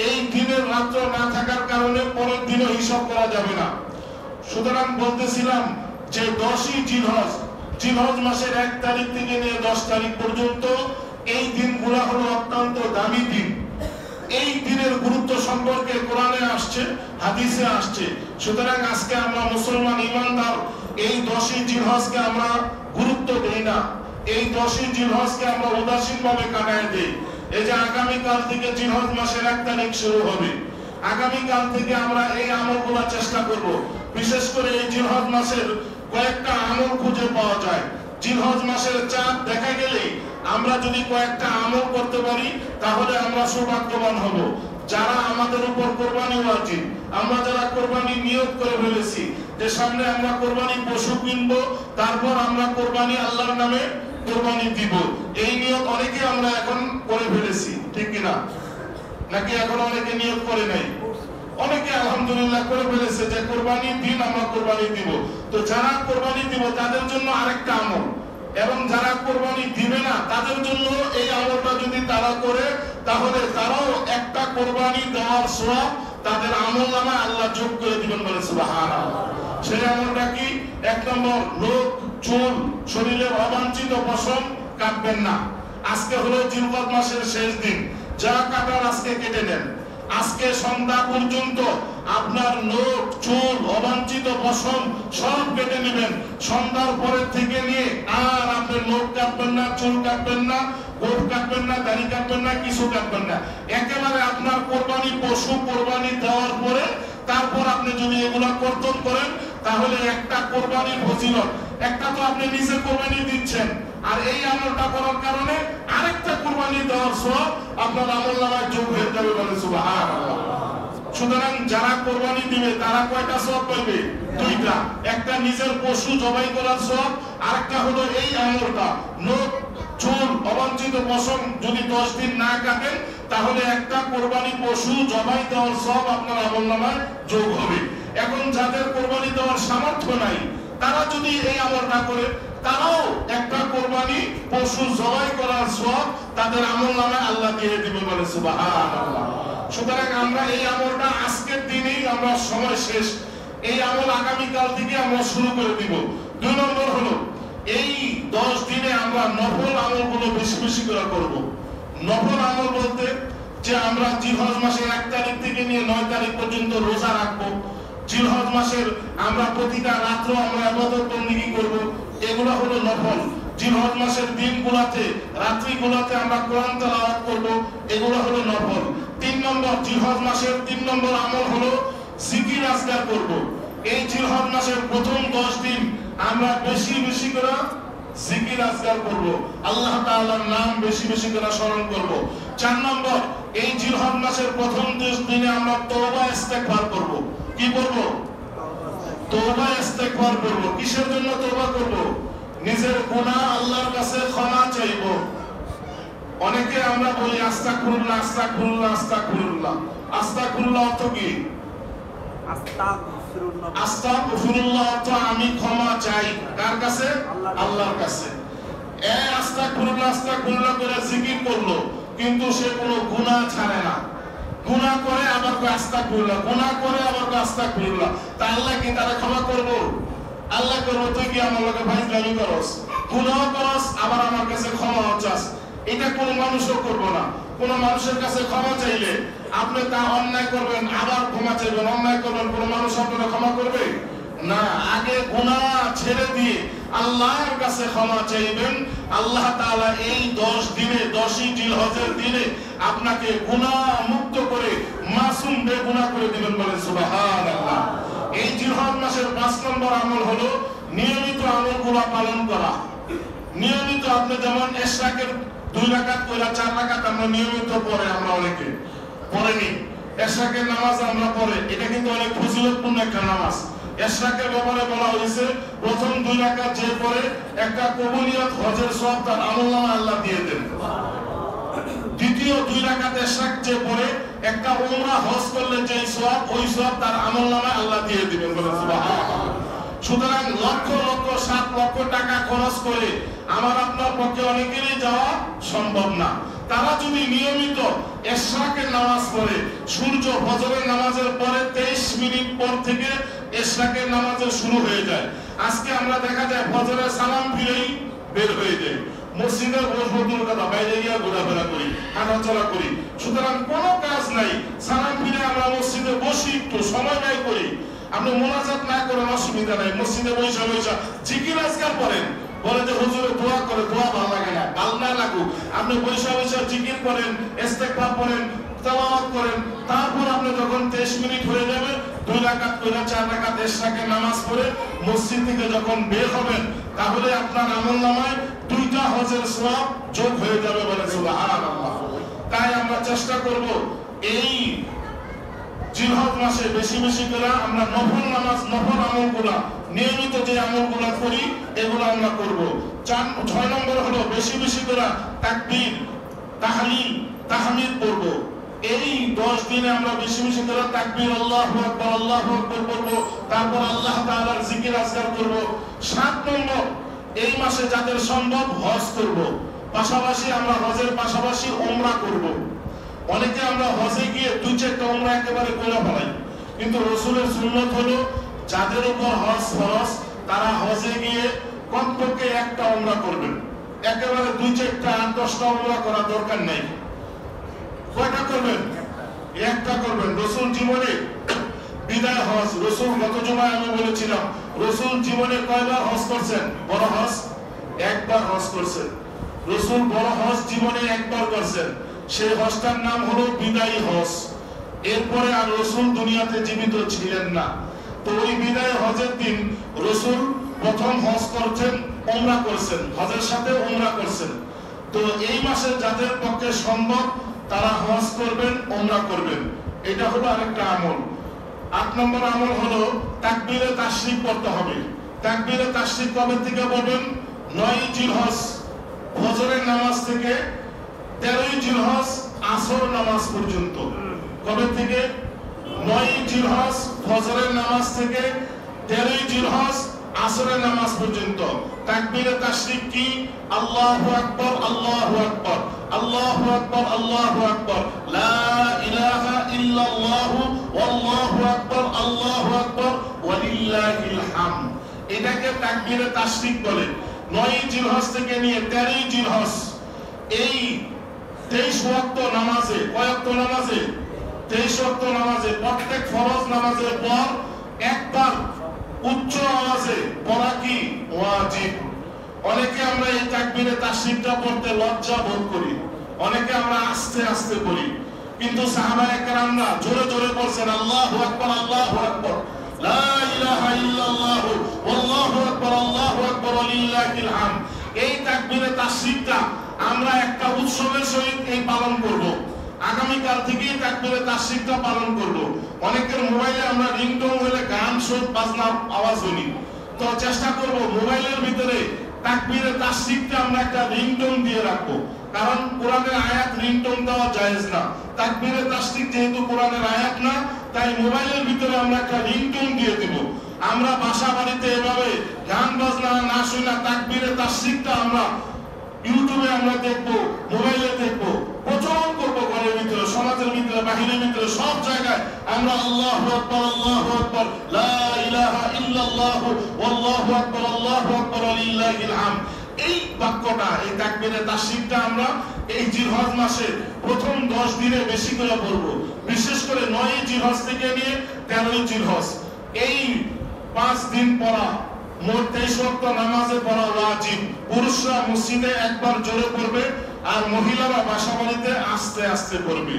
এই দিনের রাত্র না থাকার কারণে পরের দিনও হিসাব করা যাবে না। সুতরাং বলতেছিলাম যে 10ই জিলহজ, জিলহজ মাসের 1 তারিখ থেকে নিয়ে 10 তারিখ পর্যন্ত এই দিনগুলো হলো অত্যন্ত দামি দিন। এই দিনের গুরুত্ব সম্পর্কে কোরআনে আসছে, হাদিসে আসছে। সুতরাং আজকে আমরা মুসলমান ইমানদার এই 10ই জিলহজকে আমরা গুরুত্ব দেই না, এই 10ই জিলহজকে আমরা উদাসীন ভাবে কাটায় দেই। এই যে আগামীকাল থেকে জিলহজ মাসের 1 তারিখ শুরু হবে, আগামীকাল থেকে আমরা এই আমলগুলো চেষ্টা করব। বিশেষ করে এই জিলহজ মাসের কয়েকটা আমল খুঁজে পাওয়া যায়। জিলহজ মাসের চাঁদ দেখা গেলে আমরা যদি কয়েকটা আমল করতে পারি তাহলে আমরা সৌভাগ্যবান হব। যারা আমাদের উপর কোরবানি ওয়াজিব, আমরা যারা কোরবানি নিয়ত করে ফেলেছি যে সামনে আমরা কোরবানি পশু কিনবো, তারপর আমরা কোরবানি আল্লাহর নামে কোরবানি দিব, এই নিয়ত অনেকে আমরা এখন করে ফেলেছি, ঠিক কিনা? নাকি এখন অনেকে নিয়ত করে নাই? অনেকে আলহামদুলিল্লাহ করে ফেলেছে যে কোরবানির দিন আমরা কোরবানি দিব। তো যারা কোরবানি দিব তাদের জন্য আরেকটা আমল, এবং যারা কোরবানি দিবে না তাদের জন্য এই আমলটা যদি তারা করে তাহলে তারাও একটা কোরবানি দেওয়ার সওয়াব তাদের আমলনামায় আল্লাহ যোগ করে দিবেন। বলে সুবহানাল্লাহ। সেই আমলটা কি? 1 নম্বর, লোক চুল শরীরের অবাঞ্ছিত পশম কাটবেন না। আজকে হলো জিলহজ মাসের শেষ দিন, যা কাটার আজকে কেটে নেন। আজকে সন্ধ্যা পর্যন্ত আপনার নখ, চুল, অবাঞ্ছিত পশম সব কেটে নেবেন। সন্ধ্যার পরের থেকে নিয়ে আর আপনি নখ কাটবেন না, চুল কাটবেন না, গোঁফ কাটবেন না, দাড়ি কাটবেন না, কিছু কাটবেন না। একেবারে আপনার কোরবানি পশু কোরবানি দেওয়ার পরে তারপর আপনি যদি এগুলা কর্তন করেন তাহলে একটা কোরবানির ফজিলত, একটা তো আপনি নিজে কোরবানি দিচ্ছেন, আর এই আমলটা করার কারণে আরেকটা কোরবানি দেওয়ার সওয়াব আপনার আমলনামায় যোগ হয়ে যাবে। বলে সুবহানাল্লাহ। সুতরাং যারা কোরবানি দিবে তারা কয়টা সওয়াব পাবে? 2টা। একটা নিজের পশু জবাই করার সওয়াব, আরেকটা হলো এই আমলটা। নখ, চুল, অবাঞ্ছিত পশম যদি 10 দিন না কাটেন তাহলে একটা কোরবানি পশু জবাই দেওয়ার সওয়াব আপনার আমলনামায় যোগ হবে। এখন যাদের কোরবানি দেওয়ার সামর্থ্য নাই তারা যদি এই আমলটা করে, তারাও একটা কোরবানি পশু জবাই করার সওয়াব তাদের আমলনামায় আল্লাহ দিয়ে দিবে বলে সুবহানাল্লাহ। সুতরাং আমরা এই আমলটা আজকের দিনেই আমরা সময় শেষ, এই আমল আগামীকাল থেকে আমরা শুরু করে দিব। 2 নম্বর হলো এই 10 দিনে আমরা নফল আমলগুলো বেশি বেশি করে করব। নফল আমল বলতে যে আমরা জিলহজ মাসের 1 তারিখ থেকে নিয়ে 9 তারিখ পর্যন্ত রোজা রাখবো, জিলহজ মাসের আমরা প্রতিটা রাত্র আমরা ইবাদত বন্দেগী করব, এগুলো হলো নফল। জিলহজ মাসের দিনগুলোতে রাত্রিগুলোতে আমরা কোরআন তেলাওয়াত করব, এগুলো হলো নফল। 3 নম্বর জিলহজ মাসের 3 নম্বর আমল হলো জিকির আজকার করব। এই জিলহজ মাসের প্রথম 10 দিন আমরা বেশি বেশি করে জিকির আজকার করব, আল্লাহ তাআলার নাম বেশি বেশি করে স্মরণ করব। 4 নম্বর এই জিলহজ মাসের প্রথম 10 দিনে আমরা তওবা ইস্তেগফার করব। কি করব? তওবা ইস্তেগফার করব। কিসের জন্য তওবা করব? নিজের গুনাহ আল্লাহর কাছে ক্ষমা চাইব। অনেকে আমরা বলি আস্তাগফিরুল্লাহ আস্তাগফিরুল্লাহ আস্তাগফিরুল্লাহ। আস্তাগফিরুল্লাহ অর্থ কি? আস্তাগফিরুল্লাহ অর্থ আমি ক্ষমা চাই। কার কাছে? আল্লাহর কাছে। আস্তাগফিরুল্লাহ আস্তাগফিরুল্লাহ করে জিকির করলো, কিন্তু সে কোনো গুনাহ ছাড়ে না। গুনাহ করে আবার আস্তাগফিরুল্লাহ, গুনাহ করে আবার আস্তাগফিরুল্লাহ। তা আল্লাহ কি তারা ক্ষমা করবো? আল্লাহ করবো তুই কি আমার লোকে ফাইজলামি করস, গুনাহ করস, আবার আমার কাছে ক্ষমা চাস। এটা কোনো মানুষও করবো না। কোনো মানুষের কাছে ক্ষমা চাইলে আপনি তা অন্যায় করবেন আবার ক্ষমা চাইবেন, অন্যায় করবেন, কোনো মানুষ আপনারা ক্ষমা করবে না। আগে গুনাহ ছেড়ে দিয়ে আল্লাহর কাছে ক্ষমা চাইবেন। আল্লাহ তাআলা এই 10 দিনে 10ই জিলহজের দিনে আপনাকে গুনাহ মুক্ত করে মাসুম বেগুনাহ করে দিবেন বলে সুবহানাল্লাহ। এই জিলহজ মাসের 5 নম্বর আমল হলো নিয়মিত আমলগুলো পালন করা। নিয়মিত আপনি যেমন ইশরাকের 2 রাকাত কইরা 4 রাকাত আমরা নিয়মিত পড়ে, আমরা অনেকে পড়েনি। ইশরাকের নামাজ আমরা পড়ে, এটা কিন্তু অনেক ফজিলতপূর্ণ একটা নামাজ। ইশরাকের ব্যাপারে বলা হয়েছে প্রথম 2 রাকাত যে পড়ে একটা কবুলিয়ত হজের সওয়াব তার আমলনামায় আল্লাহ দিয়ে দেন। দ্বিতীয় 2 রাকাত ইশরাক যে পড়ে একটা উমরা হজ করলে যে সওয়াব, ওই সওয়াব তার আমলনামায় আল্লাহ দিয়ে দিবেন বলে সুবহানাল্লাহ। সুতরাং লক্ষ লক্ষ 7 লক্ষ টাকা খরচ করে আমার আপনার পক্ষে অনেকেরই যাওয়া সম্ভব না। তারা যদি নিয়মিত ইশরাকের নামাজ পড়ে, সূর্য ফজরের নামাজের পরে 23 মিনিট পর থেকে ইশরাকের নামাজ শুরু হয়ে যায়। আজকে আমরা দেখা যায় ফজরের সালাম ফিরেই বের হয়ে যায়, মসজিদে বসবো দূর কথা, বাইরে গিয়ে ঘোরাফেরা করি, হাঁটাচলা করি। সুতরাং কোনো কাজ নাই, সালাম ফিরে আমরা মসজিদে বসি, একটু সময় ব্যয় করি। আপনি মোনাজাত না করেন অসুবিধা নাই, মসজিদে বসে বসে জিকির আজকার করেন। বলে যে হুজুরে দোয়া করে, দোয়া ভালো লাগে না, ভালো না লাগুক, আপনি বসে বসে জিকির করেন, ইস্তেগফার করেন, তেলাওয়াত করেন। তারপর আপনি যখন 23 মিনিট হয়ে যাবে 2 রাকাত কইরা 4 রাকাত ইশরাকের নামাজ পড়ে মসজিদ থেকে যখন বের হবেন, তাহলে আপনার আমলনামায় 2টা হজের সওয়াব যোগ হয়ে যাবে বলে সুবহানাল্লাহ। তাই আমরা চেষ্টা করব এই জিলহজ মাসে বেশি বেশি করে আমরা নফল নামাজ, নফল আমলগুলা, নিয়মিত যে আমলগুলা করি এগুলো আমরা করব। 6 নম্বর হলো বেশি বেশি করে তাকবীর, তাহলিল, তাহমিদ করব। এই 10 দিনে আমরা বেশি বেশি করে তাকবীর, আল্লাহু আকবার, আল্লাহু আকবার করব। তারপর আল্লাহ তাআলার জিকির আজকার করব। 7 নম্বর এই মাসে যাদের সম্ভব হজ করব। পাশাপাশি আমরা হজের পাশাপাশি উমরা করব। অনেকে আমরা হজে গিয়ে 2-4টা উমরা একেবারে করে ফেলাই, কিন্তু রাসূলের সুন্নাত হলো যাদের উপর হজ ফরজ তারা হজে গিয়ে কমপক্ষে একটা উমরা করবেন। একেবারে 2-4টা 8-10টা উমরা করার দরকার নাই। কয়টা করবেন? একটা করবেন। রাসূল জীবনে বিদায় হজ, রাসূল গত জুমায় আমি বলেছিলাম রাসূল জীবনে কয়বার হজ করছেন? বড় হজ একবার হজ করছেন। রাসূল বড় হজ জীবনে একবার করছেন, সেই হজটার নাম হলো বিদায়ী হজ। এরপরে আর রাসূল দুনিয়াতে জীবিত ছিলেন না। তো ওই বিদায় হজের দিন রাসূল প্রথম হজ করছেন, উমরা করছেন, হজের সাথে উমরা করছেন। তো এই মাসে যাদের পক্ষে সম্ভব তারা হজ করবেন, উমরা করবেন। এটা হলো আরেকটা আমল। 8 নম্বর আমল হলো তাকবীরে তাশরিক পড়তে হবে। তাকবীরে তাশরিক কবে থেকে পড়বেন? 9 জিলহজ ফজরের নামাজ থেকে 13 জিলহজ আসর নামাজ পর্যন্ত। কবে থেকে? 9 জিলহজ ফজরের নামাজ থেকে 13 জিলহজ আসরের নামাজ পর্যন্ত। তাকবীরে তাশরিক কি? আল্লাহু আকবার, আল্লাহু আকবার, আল্লাহু আকবার, আল্লাহু আকবার, লা ইলাহা ইল্লাল্লাহু ওয়াল্লাহু আকবার, আল্লাহু আকবার, ওয়ালিল্লাহিল হামদ। এটাকে তাকবীরে তাশরিক বলে। 9 জিলহজ থেকে নিয়ে 13 জিলহজ এই 23 ওয়াক্ত নামাজে, কয় ওয়াক্ত নামাজে? 23 ওয়াক্ত নামাজে প্রত্যেক ফরজ নামাজের পর একবার উচ্চ আওয়াজে পড়া কি ওয়াজিব। অনেকে আমরা এই তাকবীরে তাশরিকটা পড়তে লজ্জা বোধ করি, অনেকে আমরা আস্তে আস্তে পড়ি, কিন্তু সাহাবায়ে কেরামরা জোরে জোরে পড়ছেন আল্লাহু আকবার, আল্লাহু আকবার, লা ইলাহা ইল্লাল্লাহু ওয়াল্লাহু আকবার, আল্লাহু আকবার, ওয়ালিল্লাহিল হামদ। এই তাকবীরে তাশরিকটা আমরা একটা উৎসবের সহিত এই পালন করব। আগামীকাল থেকেই তাকবীরে তাশরিকটা পালন করব। অনেকের মোবাইলে আমরা রিংটোন হলে গান শোধ বাজনার আওয়াজ শুনি, তো চেষ্টা করব মোবাইলের ভিতরে তাকবীরে তাশরিকটা আমরা একটা রিংটোন দিয়ে রাখবো, কারণ কোরআনের আয়াত রিংটোন দেওয়া জায়েজ না। তাকবীরে তাশরিক যেহেতু কোরআনের আয়াত না, তাই মোবাইলের ভিতরে আমরা একটা রিংটোন দিয়ে দেব। আমরা বাসা বাড়িতে এভাবে গান বাজনা না শুনে তাকবীরে তাশরিকটা আমরা ইউটিউবে আমরা দেখবো, মোবাইলে দেখবো, প্রচলন করবো, ঘরের ভিতরে, সমাজের ভিতরে, বাহিরের ভিতরে, সব জায়গায় আমরা আল্লাহু আকবার, আল্লাহু আকবার, লা ইলাহা ইল্লাল্লাহু ওয়াল্লাহু আকবার, আল্লাহু আকবার, ওয়ালিল্লাহিল হামদ। এই বাক্যটা, এই তাকবীরে তাশরিকটা আমরা এই জিলহজ মাসে প্রথম 10 দিনে বেশি করে পড়ব। বিশেষ করে 9 জিলহজ থেকে নিয়ে 13 জিলহজ এই 5 দিন পড়া, মোট 23 ওয়াক্ত নামাজে পড়া ওয়াজিব। পুরুষরা মসজিদে একবার জোরে পড়বে আর মহিলারা বাসা বাড়িতে আস্তে আস্তে পড়বে।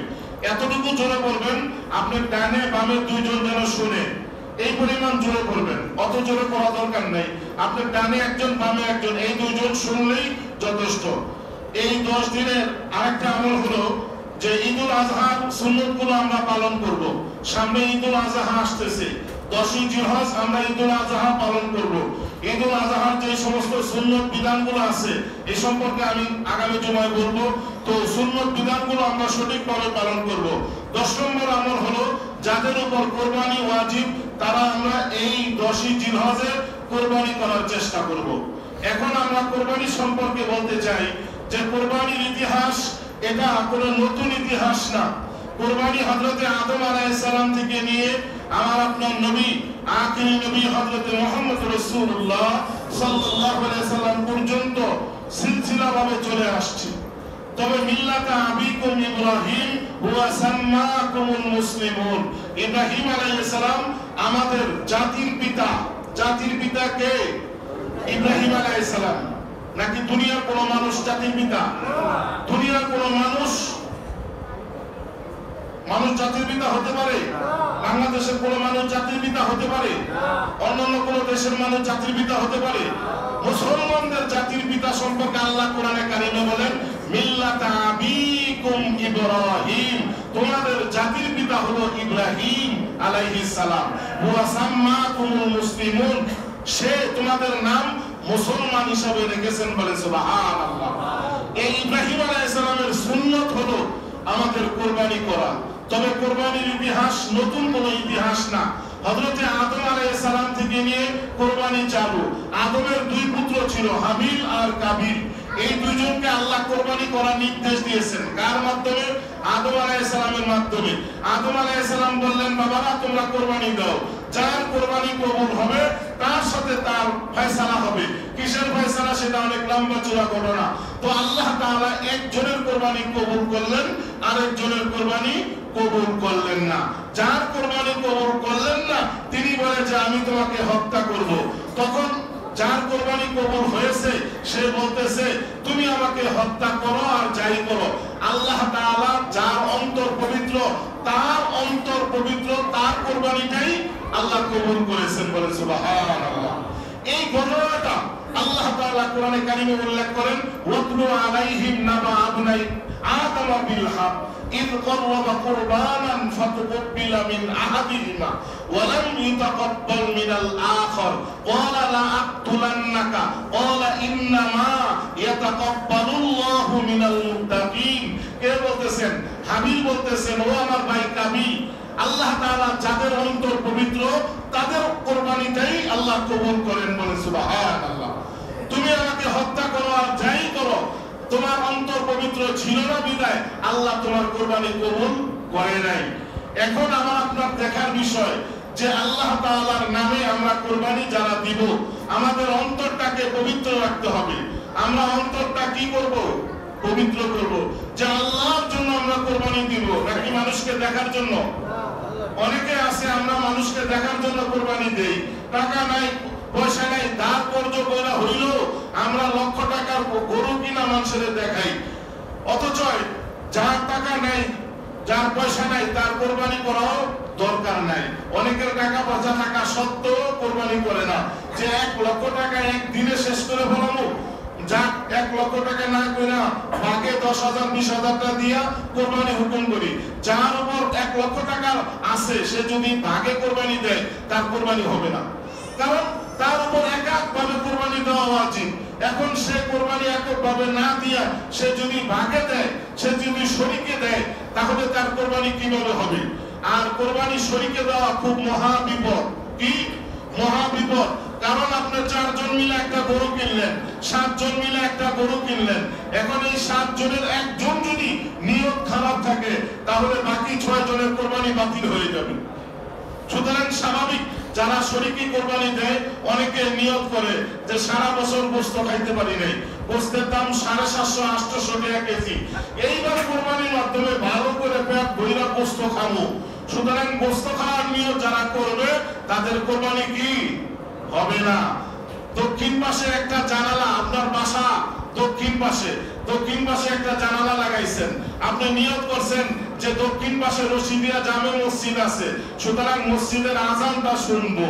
এতটুকু জোরে পড়বেন আপনি ডানে বামে দুইজন যেন শুনে, এই পরিমাণ জোরে পড়বেন, অত জোরে পড়া দরকার নেই। আপনি ডানে একজন বামে একজন, এই দুইজন শুনলেই যথেষ্ট। এই 10 দিনের আরেকটা আমল হলো যে ঈদুল আজহার সুন্নতগুলো আমরা পালন করব। সামনে ঈদুল আজহা আসতেছে, 10 জিলহজ আমরা ঈদুল আজহা পালন করব। ঈদুল আজহার যে সমস্ত সুন্নত বিধানগুলো আছে এই সম্পর্কে আমি আগামী জুমায় বলবো। তো সুন্নত বিধানগুলো আমরা সঠিকভাবে পালন করব। 10 নম্বর আমল হলো যাদের উপর কোরবানি ওয়াজিব তারা আমরা এই 10 জিলহজে কোরবানি করার চেষ্টা করব। এখন আমরা কোরবানি সম্পর্কে বলতে চাই যে কোরবানির ইতিহাস এটা কোনো নতুন ইতিহাস না। কোরবানি হযরতে আদম আলাইহিস সালাম থেকে নিয়ে আমার আপনার নবী আখিরি নবী হযরতে মুহাম্মদ রাসূলুল্লাহ সাল্লাল্লাহু আলাইহি সাল্লাম পর্যন্ত সিলসিলাভাবে চলে আসছে। তবে মিল্লাতা আবিকুম ইব্রাহিম ওয়া সাম্মাকুমুল মুসলিমুন, ইব্রাহিম আলাইহিস সালাম আমাদের জাতির পিতা। জাতির পিতা কে? ইব্রাহিম আলাইহিস সালাম। নাকি দুনিয়ার কোন মানুষ জাতির পিতা? দুনিয়ার কোন মানুষ জাতির পিতা হতে পারে? বাংলাদেশের কোন মানুষ জাতির পিতা হতে পারে? অন্যান্য কোন দেশের মানুষ জাতির পিতা হতে পারে? মুসলমানদের জাতির পিতা সম্পর্কে আল্লাহ কোরআনে কারিমে বলেন মিল্লাতা আবিকুম ইব্রাহিম, তোমাদের জাতির পিতা হলো ইব্রাহিম আলাইহিস সালাম। ওয়া সাম্মাকুমুল মুসলিমুন, সে তোমাদের নাম মুসলমান হিসাবে রেখেছেন, বলে সুবহানাল্লাহ। এই ইব্রাহিম আলাইহিস সালামের সুন্নাত হলো আমাদের কুরবানি করা। তবে কুরবানির ইতিহাস নতুন কোনো ইতিহাস না। হযরতে আদম আলাইহিস সালাম থেকে নিয়ে কুরবানি চালু। আদমের 2 পুত্র ছিল, হাবিল আর কাবিল। এই দুইজনকে আল্লাহ কুরবানি করার নির্দেশ দিয়েছেন। কার মাধ্যমে? আদম আলাইহিস সালামের মাধ্যমে। আদম আলাইহিস সালাম বললেন, বাবারা তোমরা কুরবানি দাও, যার কুরবানি কবুল হবে তার সাথে তার ফয়সালা হবে। কিসের ফয়সালা? সেটা অনেক লম্বা চওড়া ঘটনা। তো আল্লাহ তাআলা একজনের কুরবানি কবুল করলেন, আরেকজনের কুরবানি কবুল করলেন না। যার কুরবানি কবুল করলেন না তিনি বলে যে আমি তোমাকে হত্যা করব। তখন যার কুরবানি কবুল হয়েছে সে বলতেছে তুমি আমাকে হত্যা করো আর যাই করো, আল্লাহ তাআলা যার অন্তর পবিত্র, তার অন্তর পবিত্র, তার কুরবানিটাই আল্লাহ কবুল করেছেন, বলে সুবহানাল্লাহ। এই ঘটনাটা আল্লাহ তাআলা কোরআনে কারিমে উল্লেখ করেন ওয়াতলু আলাইহিম নাবা আবনাই আদম বিল হক ইয ক্বাররাবা কুরবানান ফাতুকবিলা মিন আহাদিহিমা ওয়া লাম ইউতাকাব্বাল মিনাল আখার ক্বালা লা আকতুলান্নাকা ক্বালা ইন্নামা ইয়াতাকাব্বালুল্লাহু মিনাল মুত্তাকিন। কে বলতেছেন? হাবিল বলতেছেন, ও আমার ভাই কাবিল, আল্লাহ তাআলা যাদের অন্তর পবিত্র তাদের কোরবানিটাই আল্লাহ কবুল করেন। বলে সুবহানাল্লাহ। তুমি আমাকে হত্যা করো আর যাই করো, তোমার অন্তর পবিত্র ছিল না বিদায় আল্লাহ তোমার কোরবানি কবুল করে নাই। এখন আমার আপনার দেখার বিষয় যে আল্লাহ তাআলার নামে আমরা কোরবানি যারা দিব আমাদের অন্তরটাকে পবিত্র রাখতে হবে। আমরা অন্তরটা কি করব? পবিত্র করব। যে আল্লাহর জন্য আমরা কোরবানি দিব নাকি মানুষকে দেখার জন্য? অনেকে আছে আমরা মানুষকে দেখার জন্য কোরবানি দেই, টাকা নাই পয়সা নাই দাঁত কর্জ করা হইল আমরা লক্ষ টাকার গরু কিনা মানুষের দেখাই, অথচ যার টাকা নাই যার পয়সা নাই তার কোরবানি করাও দরকার নাই। অনেকের টাকা পয়সা থাকা সত্ত্বেও কোরবানি করে না, যে 1 লক্ষ টাকা একদিনে শেষ করে ফেলাবো, যা 1 লক্ষ টাকা না কইরা ভাগে 10,000 20,000 টাকা দিয়া কোরবানি হুকুম করি। যার উপর 1 লক্ষ টাকা আছে সে যদি ভাগে কোরবানি দেয় তার কোরবানি হবে না, কারণ তার উপর এককভাবে কোরবানি দেওয়া উচিত। এখন সে কোরবানি এককভাবে না দিয়া সে যদি ভাগে দেয়, সে যদি শরীকে দেয়, তাহলে তার কোরবানি কিভাবে হবে? আর কোরবানি শরীকে দেওয়া খুব মহা বিপদ। কি মহা বিপদ? কারণ আপনি 4 জন মিলে একটা গরু কিনলেন, 7 জন মিলে একটা গরু কিনলেন, এখন এই 7 জনের একজন যদি নিয়ত খারাপ থাকে তাহলে বাকি 6 জনের কোরবানি বাতিল হয়ে যাবে। সুতরাং স্বাভাবিক যারা শরীকি কোরবানি দেয় অনেকে নিয়ত করে যে সারা বছর গোশত খাইতে পারি নাই, গোশতের দাম 750-800 টাকা কেজি, এইবার কোরবানির মাধ্যমে ভালো করে পেট ভইরা গোশত খাবো। সুতরাং গোশত খাওয়ার নিয়ত যারা করবে তাদের কোরবানি কি হবে না। দক্ষিণ পাশে একটা জানালা, আপনার বাসা দক্ষিণ পাশে একটা জানালা লাগাইছেন, আপনি নিয়ত করছেন যে দক্ষিণ পাশে রশিদিয়া জামে মসজিদ আছে, সুতরাং মসজিদের আজানটা শুনবো,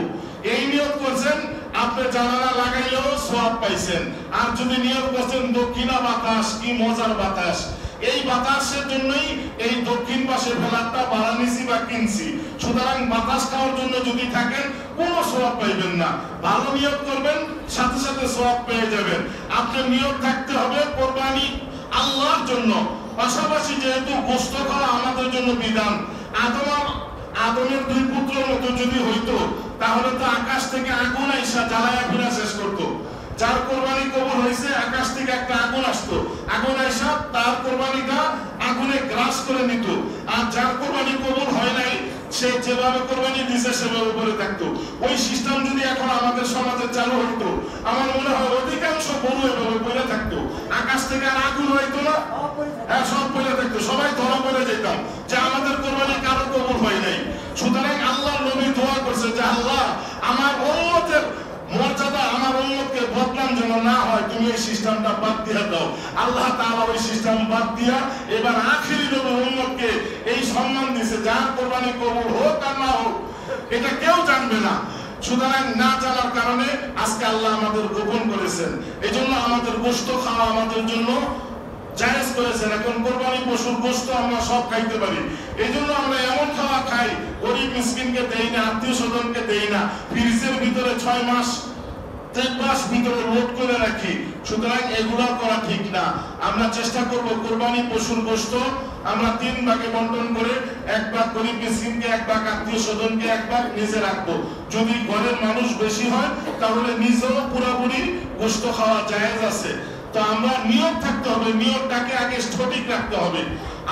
এই নিয়ত করছেন, আপনি জানালা লাগাইলেও সওয়াব পাইছেন। আর যদি নিয়ত করছেন দক্ষিণা বাতাস, কি মজার বাতাস, এই বাতাসের জন্যই এই দক্ষিণ পাশে ফেলারটা বাড়ানিছি বা কিনছি, সুতরাং বাতাস খাওয়ার জন্য যদি থাকেন কোনো সওয়াব পাইবেন না। ভালো নিয়ত করবেন সাথে সাথে সওয়াব পেয়ে যাবেন। আপনার নিয়ত থাকতে হবে কোরবানি আল্লাহর জন্য, পাশাপাশি যেহেতু গোশত খাওয়া আমাদের জন্য বিধান। আদমের 2 পুত্রের মতো যদি হইতো তাহলে তো আকাশ থেকে আগুন আইসা জ্বালায়া পুরা শেষ করতো। যার কোরবানি কবুল হয়েছে আকাশ থেকে একটা আগুন আসতো, আগুন আইসা তার কোরবানিটা আগুনে গ্রাস করে নিত। আর যার কোরবানি কবুল হয় নাই সে যেভাবে কোরবানি দিছে সেভাবে পড়ে থাকতো। ওই সিস্টেম যদি এখন আমাদের সমাজে চালু হতো আমার মনে হয় অধিকাংশ গরু এভাবে পড়ে থাকতো, আকাশ থেকে আর আগুন হইতো না, হ্যাঁ সব পড়ে থাকতো, সবাই ধরা পড়ে যেতাম যে আমাদের কোরবানি কারো কবুল হয় নাই। সুতরাং আল্লাহর নবী দোয়া করছে যে আল্লাহ আমার উম্মতের মর্যাদা, আমার উম্মতকে বদনাম যেন না হয়, তুমি এই সিস্টেমটা বাদ দিয়ে দাও। আল্লাহ তাআলা ওই সিস্টেম বাদ দিয়া এবার আখিরি নবী উম্মতকে এই সম্মান দিয়েছে, যার কোরবানি কবুল হোক আর না হোক এটা কেউ জানবে না। সুতরাং না জানার কারণে আজকে আল্লাহ আমাদের গোপন করেছেন, এজন্য আমাদের গোশত খাওয়া আমাদের জন্য জায়েজ করেছেন। এখন কোরবানি পশুর গোশত আমরা সব খাইতে পারি, এইজন্য আমরা এমন খাওয়া খাই গরিব মিসকিনকে দেই না, আত্মীয় স্বজনকে দেই না, ফ্রিজের ভিতরে 6 মাস 3 মাস ভিতরে লোড করে রাখি। সুতরাং এগুলো করা ঠিক না। আমরা চেষ্টা করব কোরবানি পশুর গোশত আমরা 3 ভাগে বন্টন করে 1 ভাগ গরিব মিসকিনকে, 1 ভাগ আত্মীয় স্বজনকে, 1 ভাগ নিজে রাখবো। যদি ঘরের মানুষ বেশি হয় তাহলে নিজেও পুরোপুরি গোশত খাওয়া জায়েজ আছে। তো আমরা নিয়ত থাকতে হবে, নিয়তটাকে আগে সঠিক রাখতে হবে,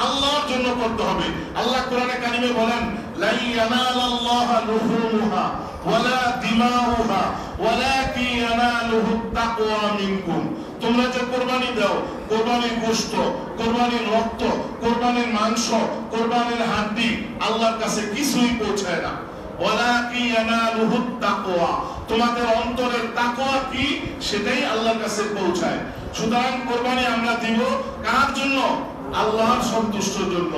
আল্লাহর জন্য করতে হবে। আল্লাহ কোরআনে কারিমে বলেন লা ইয়ানালাল্লাহু লুহুমুহা ওয়ালা দিমাউহা ওয়ালাকিন ইয়ানালুহুত তাকওয়া মিনকুম। তোমরা যে কুরবানি দাও, কুরবানির গোশত, কুরবানির রক্ত, কুরবানির মাংস, কুরবানির হাড্ডি আল্লাহর কাছে কিছুই পৌঁছায় না। ওয়ালাকিন ইয়ানালুহুত তাকওয়া, তোমাদের অন্তরের তাকওয়া কি সেটাই আল্লাহর কাছে পৌঁছায়। সুতরাং কোরবানি আমরা দিব কার জন্য? আল্লাহর সন্তুষ্টির জন্য,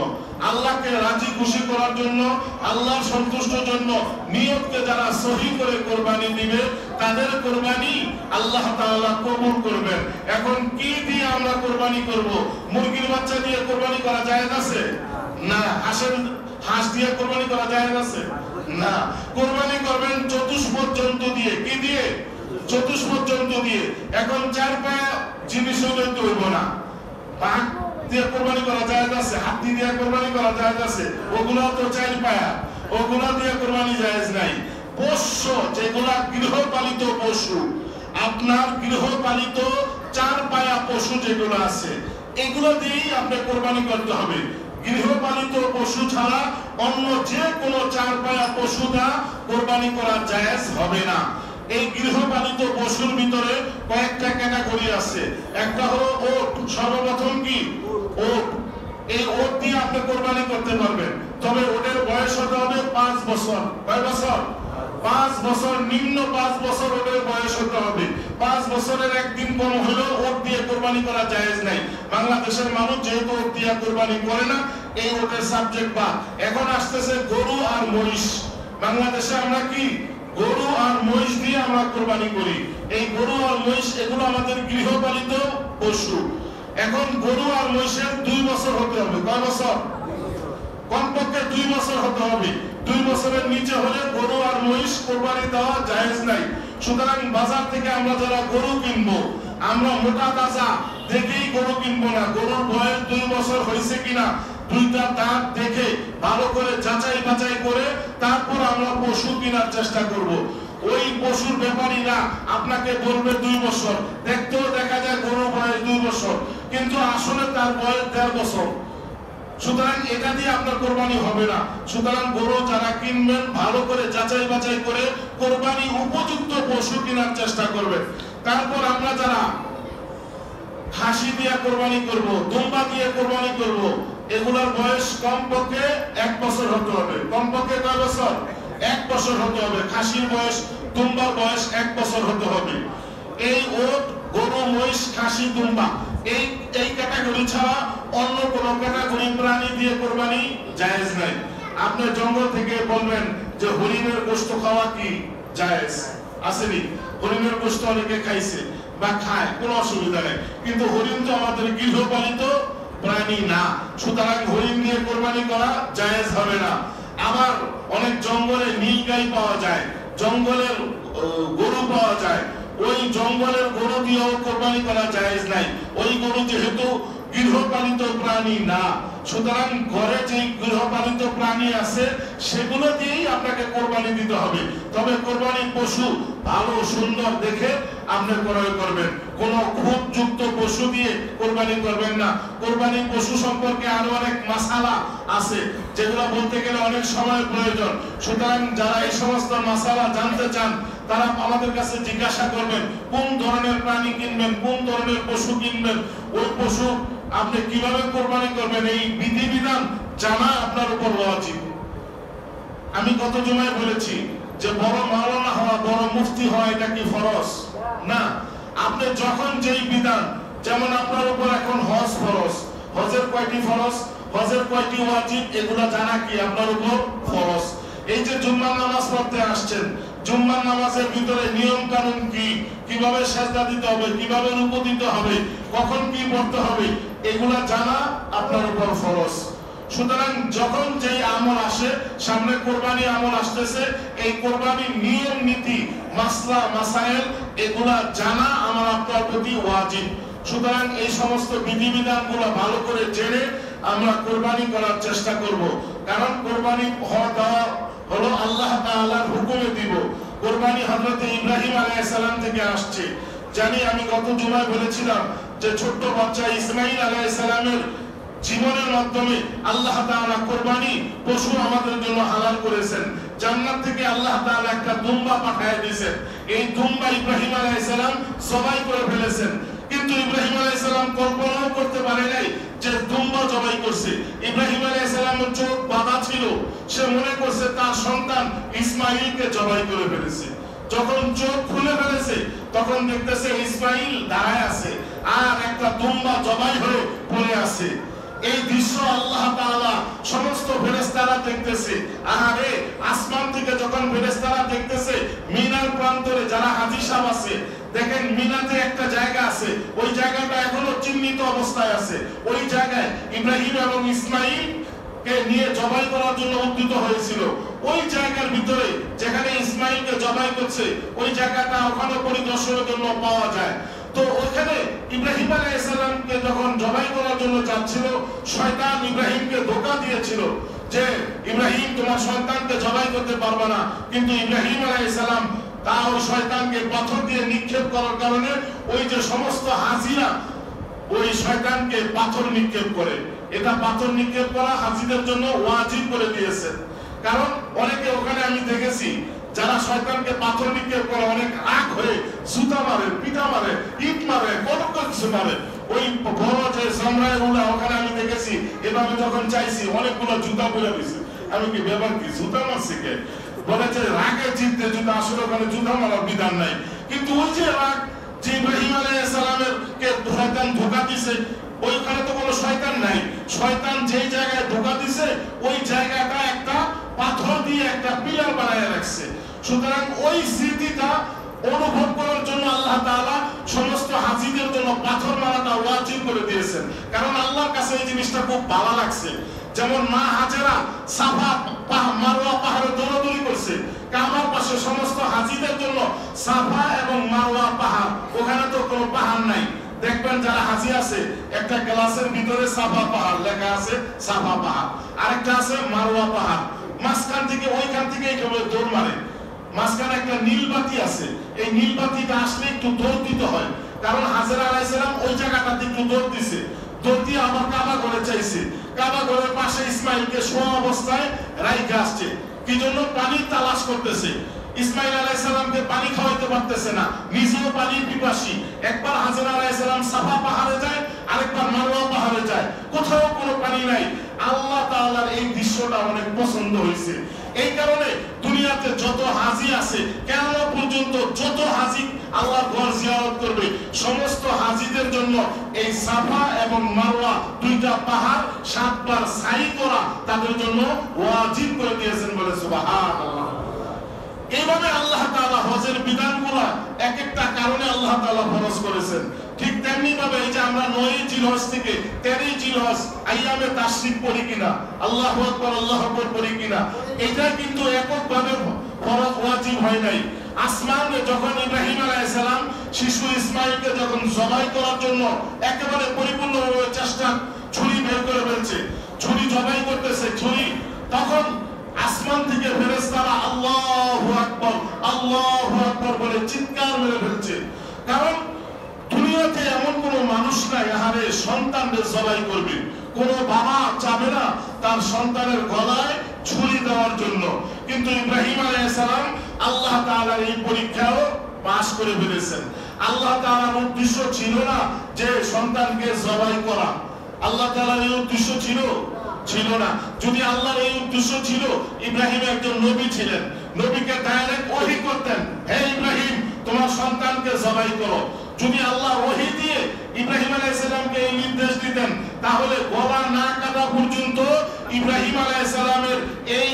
আল্লাহকে রাজি খুশি করার জন্য, আল্লাহর সন্তুষ্টির জন্য। নিয়তকে যারা সহি করে কোরবানি দিবে তাদের কোরবানি আল্লাহ তাআলা কবুল করবেন। এখন কি দিয়ে আমরা কোরবানি করব? মুরগির বাচ্চা দিয়ে কোরবানি করা জায়েজ আছে না? হাঁস দিয়ে কোরবানি করা জায়েজ আছে না? কোরবানি করবেন চতুষ্পদ জন্তু দিয়ে। কি দিয়ে? চতুষ্পদ জন্তু দিয়ে। এখন 4 পায়া জিনিস হইলে তো হইব না, দিয়ে কোরবানি করা জায়েজ আছে, হাতি দিয়ে কোরবানি করা জায়েজ আছে, ওগুলো তো চার পায়া, ওগুলো দিয়ে কোরবানি জায়েজ নাই। পোষ্য যেগুলা গৃহপালিত পশু, আপনার গৃহপালিত চার পায়া পশু যেগুলো আছে এগুলো দিয়েই আপনি কোরবানি করতে হবে। গৃহপালিত পশু ছাড়া অন্য যে কোনো চার পায়া পশু দ্বারা কোরবানি করা জায়েজ হবে না। এই গৃহপালিত পশুর ভিতরে কয়েকটা ক্যাটাগরি আছে। একটা হলো ওট, সর্বপ্রথম কি ওট। এই ওট দিয়ে আপনি কোরবানি করতে পারবেন, তবে ওটের বয়স হতে হবে 5 বছর। কয় বছর? 5 বছর, নিম্ন 5 বছর ওটের বয়স হতে হবে। 5 বছরের একদিন কম হলেও ওট দিয়ে কোরবানি করা জায়েজ নাই। বাংলাদেশের মানুষ যেহেতু ওট দিয়ে কোরবানি করে না, এই ওটের সাবজেক্ট বাদ। এখন আসতেছে গরু আর মহিষ। বাংলাদেশে আমরা কি গরু আর মহিষ দিয়ে আমরা কোরবানি করি। এই গরু আর মহিষ এগুলো আমাদের গৃহপালিত পশু। এখন গরু আর মহিষের 2 বছর হতে হবে। কয় বছর? কমপক্ষে 2 বছর হতে হবে। 2 বছরের নিচে হলে গরু আর মহিষ কোরবানি দেওয়া জায়েজ নাই। সুতরাং বাজার থেকে আমরা যারা গরু কিনবো, আমরা মোটা তাজা দেখেই গরু কিনবো না। গরুর বয়স 2 বছর হয়েছে কিনা দুইটা দাঁত দেখে ভালো করে যাচাই বাছাই করে তারপর আমরা পশু কেনার চেষ্টা করব। ওই পশুর ব্যাপারীরা আপনাকে বলবে 2 বছর, দেখতেও দেখা যায় গরুর বয়স 2 বছর, কিন্তু আসলে তার বয়স 1.5 বছর। সুতরাং এটা দিয়ে আপনার কোরবানি হবে না। সুতরাং গরু যারা কিনবেন ভালো করে যাচাই বাছাই করে কোরবানি উপযুক্ত পশু কেনার চেষ্টা করবেন। তারপর আমরা যারা খাসি দিয়ে কোরবানি করব, দুম্বা দিয়ে কোরবানি করব, এগুলোর বয়স কমপক্ষে 1 বছর হতে হবে। কমপক্ষে কয় বছর? 1 বছর হতে হবে। খাসির বয়স, দুম্বার বয়স 1 বছর হতে হবে। এই ওট, গরু, মহিষ, খাসি, দুম্বা এই ক্যাটাগরি ছাড়া অন্য কোন ক্যাটাগরি প্রাণী দিয়ে কোরবানি জায়েজ নাই। আপনি জঙ্গল থেকে বলবেন যে হরিণের গোশত খাওয়া কি জায়েজ? আসেনি? হরিণের গোশত অনেকে খাইছে বা খায়, কোনো অসুবিধা নেই, কিন্তু হরিণ তো আমাদের গৃহপালিত প্রাণী না। সুতরাং হরিণ দিয়ে কোরবানি করা জায়েজ হবে না। আবার অনেক জঙ্গলে নীলগাই পাওয়া যায়, জঙ্গলের গরু পাওয়া যায়, ওই জঙ্গলের গরু দিয়েও কোরবানি করা জায়েজ নাই। ওই গরু যেহেতু গৃহপালিত প্রাণী না, সুতরাং ঘরে যে গৃহপালিত প্রাণী আছে সেগুলো দিয়েই আপনাকে কোরবানি দিতে হবে। তবে কোরবানি পশু ভালো সুন্দর দেখে আপনি ক্রয় করবেন, কোনো খুঁতযুক্ত পশু দিয়ে কোরবানি করবেন না। কোরবানি পশু সম্পর্কে আরো অনেক মাসালা আছে যেগুলো বলতে গেলে অনেক সময় প্রয়োজন। সুতরাং যারা এই সমস্ত মাসালা জানতে চান তারা আমাদের কাছে জিজ্ঞাসা করবেন কোন ধরনের প্রাণী কিনবেন, কোন ধরনের পশু কিনবেন, ওই পশু আপনি কিভাবে কোরবানি করবেন, এই বিধিবিধান জানা আপনার উপর ওয়াজিব। আমি গত জুমায় বলেছি যে বড় মাওলানা হওয়া, বড় মুফতি হওয়া এটা কি ফরজ? না। আপনি যখন যেই বিধান, যেমন আপনার উপর এখন হজ ফরজ, হজের কয়টি ফরজ, হজের কয়টি ওয়াজিব, এগুলা জানা কি আপনার উপর ফরজ। এই যে জুম্মার নামাজ পড়তে আসছেন, জুম্মার নামাজের ভিতরে নিয়ম কানুন কি, কিভাবে সিজদা দিতে হবে, কিভাবে রুকু দিতে হবে, কখন কি পড়তে হবে, এগুলা জানা আপনার উপর ফরজ। সুতরাং যখন যেই আমল আসে, সামনে কোরবানি আমল আসতেছে, এই কোরবানির নিয়ম নীতি, মাসলা মাসাইল এগুলা জানা আমার আপনার প্রতি ওয়াজিব। সুতরাং এই সমস্ত বিধিবিধানগুলো ভালো করে জেনে আমরা কোরবানি করার চেষ্টা করব। কারণ কোরবানি দেওয়া হলো আল্লাহ তাআলার হুকুমে দিব। কোরবানি হযরত ইব্রাহিম আলাইহিস সালাম থেকে আসছে। জানি আমি গত জুমায় বলেছিলাম যে ছোট্ট বাচ্চা ইসমাঈল আলাইহিস সালামের জীবনের মাধ্যমে আল্লাহ তাআলা কোরবানি পশু আমাদের জন্য হালাল করেছেন। জান্নাত থেকে আল্লাহ তাআলা একটা দুম্বা পাঠিয়ে দিয়েছেন। এই দুম্বা ইব্রাহিম আলাইহিস সালাম জবাই করে ফেলেছেন, কিন্তু ইব্রাহিম আলাইহিস সালাম কল্পনাও করতে পারে নাই যে দুম্বা জবাই করছে। ইব্রাহিম আলাইহিস সালামের চোখ বাঁধা ছিল, সে মনে করছে তার সন্তান ইসমাঈলকে জবাই করে ফেলেছে। যখন চোখ খুলে ফেলেছে তখন দেখতেছে ইসমাঈল দাঁড়ায় আছে আর একটা দুম্বা জবাই হয়ে পড়ে আছে। এই দৃশ্য আল্লাহ তাআলা সমস্ত ফেরেশতারা দেখতেছে। আহারে, আসমান থেকে যখন ফেরেশতারা দেখতেছে, মিনার প্রান্তরে যারা হাজী সাহেব আছে, দেখেন মিনাতে একটা জায়গা আছে, ওই জায়গাটা এখনো চিহ্নিত অবস্থায় আছে। ওই জায়গায় ইব্রাহিম এবং ইসমাঈল কে নিয়ে জবাই করার জন্য উদ্যত হয়েছিল। ওই জায়গার ভিতরে যেখানে ইসমাঈলকে জবাই করছে, ওই জায়গাটা ওখানে পরিদর্শনের জন্য পাওয়া যায়। তো ওখানে ইব্রাহিম আলাইহিস সালামকে যখন জবাই করার জন্য যাচ্ছিল, শয়তান ইব্রাহিমকে ধোঁকা দিয়েছিল যে ইব্রাহিম তোমার সন্তানকে জবাই করতে পারবে না। কিন্তু ইব্রাহিম আলাইহিস সালাম তা ওই শয়তানকে পাথর দিয়ে নিক্ষেপ করার কারণে ওই যে সমস্ত হাজিরা ওই শয়তানকে পাথর নিক্ষেপ করে। এটা পাথর নিক্ষেপ করা হাজিদের জন্য ওয়াজিব করে দিয়েছে। কারণ অনেকে ওখানে আমি দেখেছি যারা শয়তানকে পাথর নিক্ষেপ করে অনেক রাগ হয়ে জুতা মারে, পিটা মারে, ইট মারে, কত কিছু মারে। ওই বড় যে সামরায় উলা ওখানে আমি দেখেছি এভাবে যখন চাইছি অনেকগুলো জুতা পরে দিছে। আমি কি ব্যাপার কি জুতা মারছি কে? বলে যে রাগে জিততে জুতা, আসলে ওখানে জুতা মারার বিধান নাই। কিন্তু ওই যে রাগ যে ইব্রাহিম আলাইহিস সালামের কে শয়তান ধোঁকা দিছে, ওইখানে তো কোনো শয়তান নাই। শয়তান যেই জায়গায় ধোঁকা দিছে ওই জায়গাটা একটা পাথর দিয়ে একটা পিলার বানায় রাখছে। সুতরাং ওই স্মৃতিটা অনুভব করার জন্য আল্লাহ তাআলা সমস্ত হাজিদের জন্য পাথর মারাটা ওয়াজিব করে দিয়েছেন। কারণ আল্লাহর কাছে এই জিনিসটা খুব ভালো লাগছে। যেমন মা হাজেরা সাফা মারওয়া পাহাড়ে দৌড়াদৌড়ি করছে, কাবার পাশে সমস্ত হাজিদের জন্য সাফা এবং মারওয়া পাহাড়, ওখানে তো কোনো পাহাড় নাই। দেখবেন যারা হাজি আছে একটা গ্লাসের ভিতরে সাফা পাহাড় লেখা আছে, সাফা পাহাড়, আরেকটা আছে মারওয়া পাহাড়। মাঝখান থেকে ওইখান থেকে এইভাবে দৌড় মারে। মাঝখানে একটা নীলবাতি আছে, এই নীলবাতিটা আসলে একটু দৌড় দিতে হয়। কারণ হাজেরা আলাইহিস সালাম ওই জায়গাটাতে একটু দৌড় দিছে, দৌড় দিয়ে আবার কাবা ঘরে চাইছে। কাবা ঘরের পাশে ইসমাইলকে শোয়া অবস্থায় রাইখে আসছে। কি জন্য? পানির তালাশ করতেছে। ইসমাইল আলাইহিস সালামকে পানি খাওয়াইতে পারতেছে না, নিজেও পানির পিপাসী। একবার হাজেরা আলাইহিস সালাম সাফা পাহাড়ে যায়, আরেকবার মারওয়া পাহাড়ে যায়, কোথাও কোনো পানি নাই। আল্লাহ তাআলার এই দৃশ্যটা অনেক পছন্দ হয়েছে। এই কারণে দুনিয়াতে যত হাজি আছে কিয়ামত পর্যন্ত যত হাজি আল্লাহর ঘর জিয়ারত করবে সমস্ত হাজিদের জন্য এই সাফা এবং মারওয়া দুইটা পাহাড় 7 বার সাই করা তাদের জন্য ওয়াজিব করে দিয়েছেন বলে সুবহানাল্লাহ। এইভাবে আল্লাহ তাআলা হজের বিধানগুলো এক একটা কারণে আল্লাহ তাআলা ফরজ করেছেন। ঠিক তেমনি ভাবে এই যে আমরা 9 জিলহজ থেকে 13 জিলহজ আইয়ামে তাশরিক পড়ি কিনা, আল্লাহু আকবার আল্লাহু আকবার পড়ি কিনা, এটা কিন্তু এককভাবে ফরজ ওয়াজিব হয় নাই। আসমানে যখন ইব্রাহিম আলাইহিস সালাম শিশু ইসমাঈলকে যখন জবাই করার জন্য একেবারে পরিপূর্ণভাবে চেষ্টা, ছুরি বের করে ফেলছে, ছুরি জবাই করতেছে ছুরি, তখন আসমান থেকে ফেরেশতারা আল্লাহু আকবার বলে চিৎকার মেরে ফেলছে। কারণ দুনিয়াতে এমন কোন মানুষ নাই আহারে সন্তানদের জবাই করবে। কোন বাবা চাবে না তার সন্তানের গলায় ছুরি দেওয়ার জন্য। কিন্তু ইব্রাহিম আলাইহিস সালাম আল্লাহ তাআলার এই পরীক্ষাও পাস করে ফেলেছেন। আল্লাহ তাআলার উদ্দেশ্য ছিল না যে সন্তানকে জবাই করা। আল্লাহ তাআলার এই উদ্দেশ্য ছিল না। যদি আল্লাহর এই উদ্দেশ্য ছিল, ইব্রাহিম একজন নবী ছিলেন, নবীকে ডাইরেক্ট ওহী করতেন, হে ইব্রাহিম তোমার সন্তানকে জবাই করো। যদি আল্লাহ ওহী দিয়ে ইব্রাহিম আলাইহিস সালামকে এই নির্দেশ দিতেন, তাহলে গলা না কাটা পর্যন্ত ইব্রাহিম আলাইহিস সালামের এই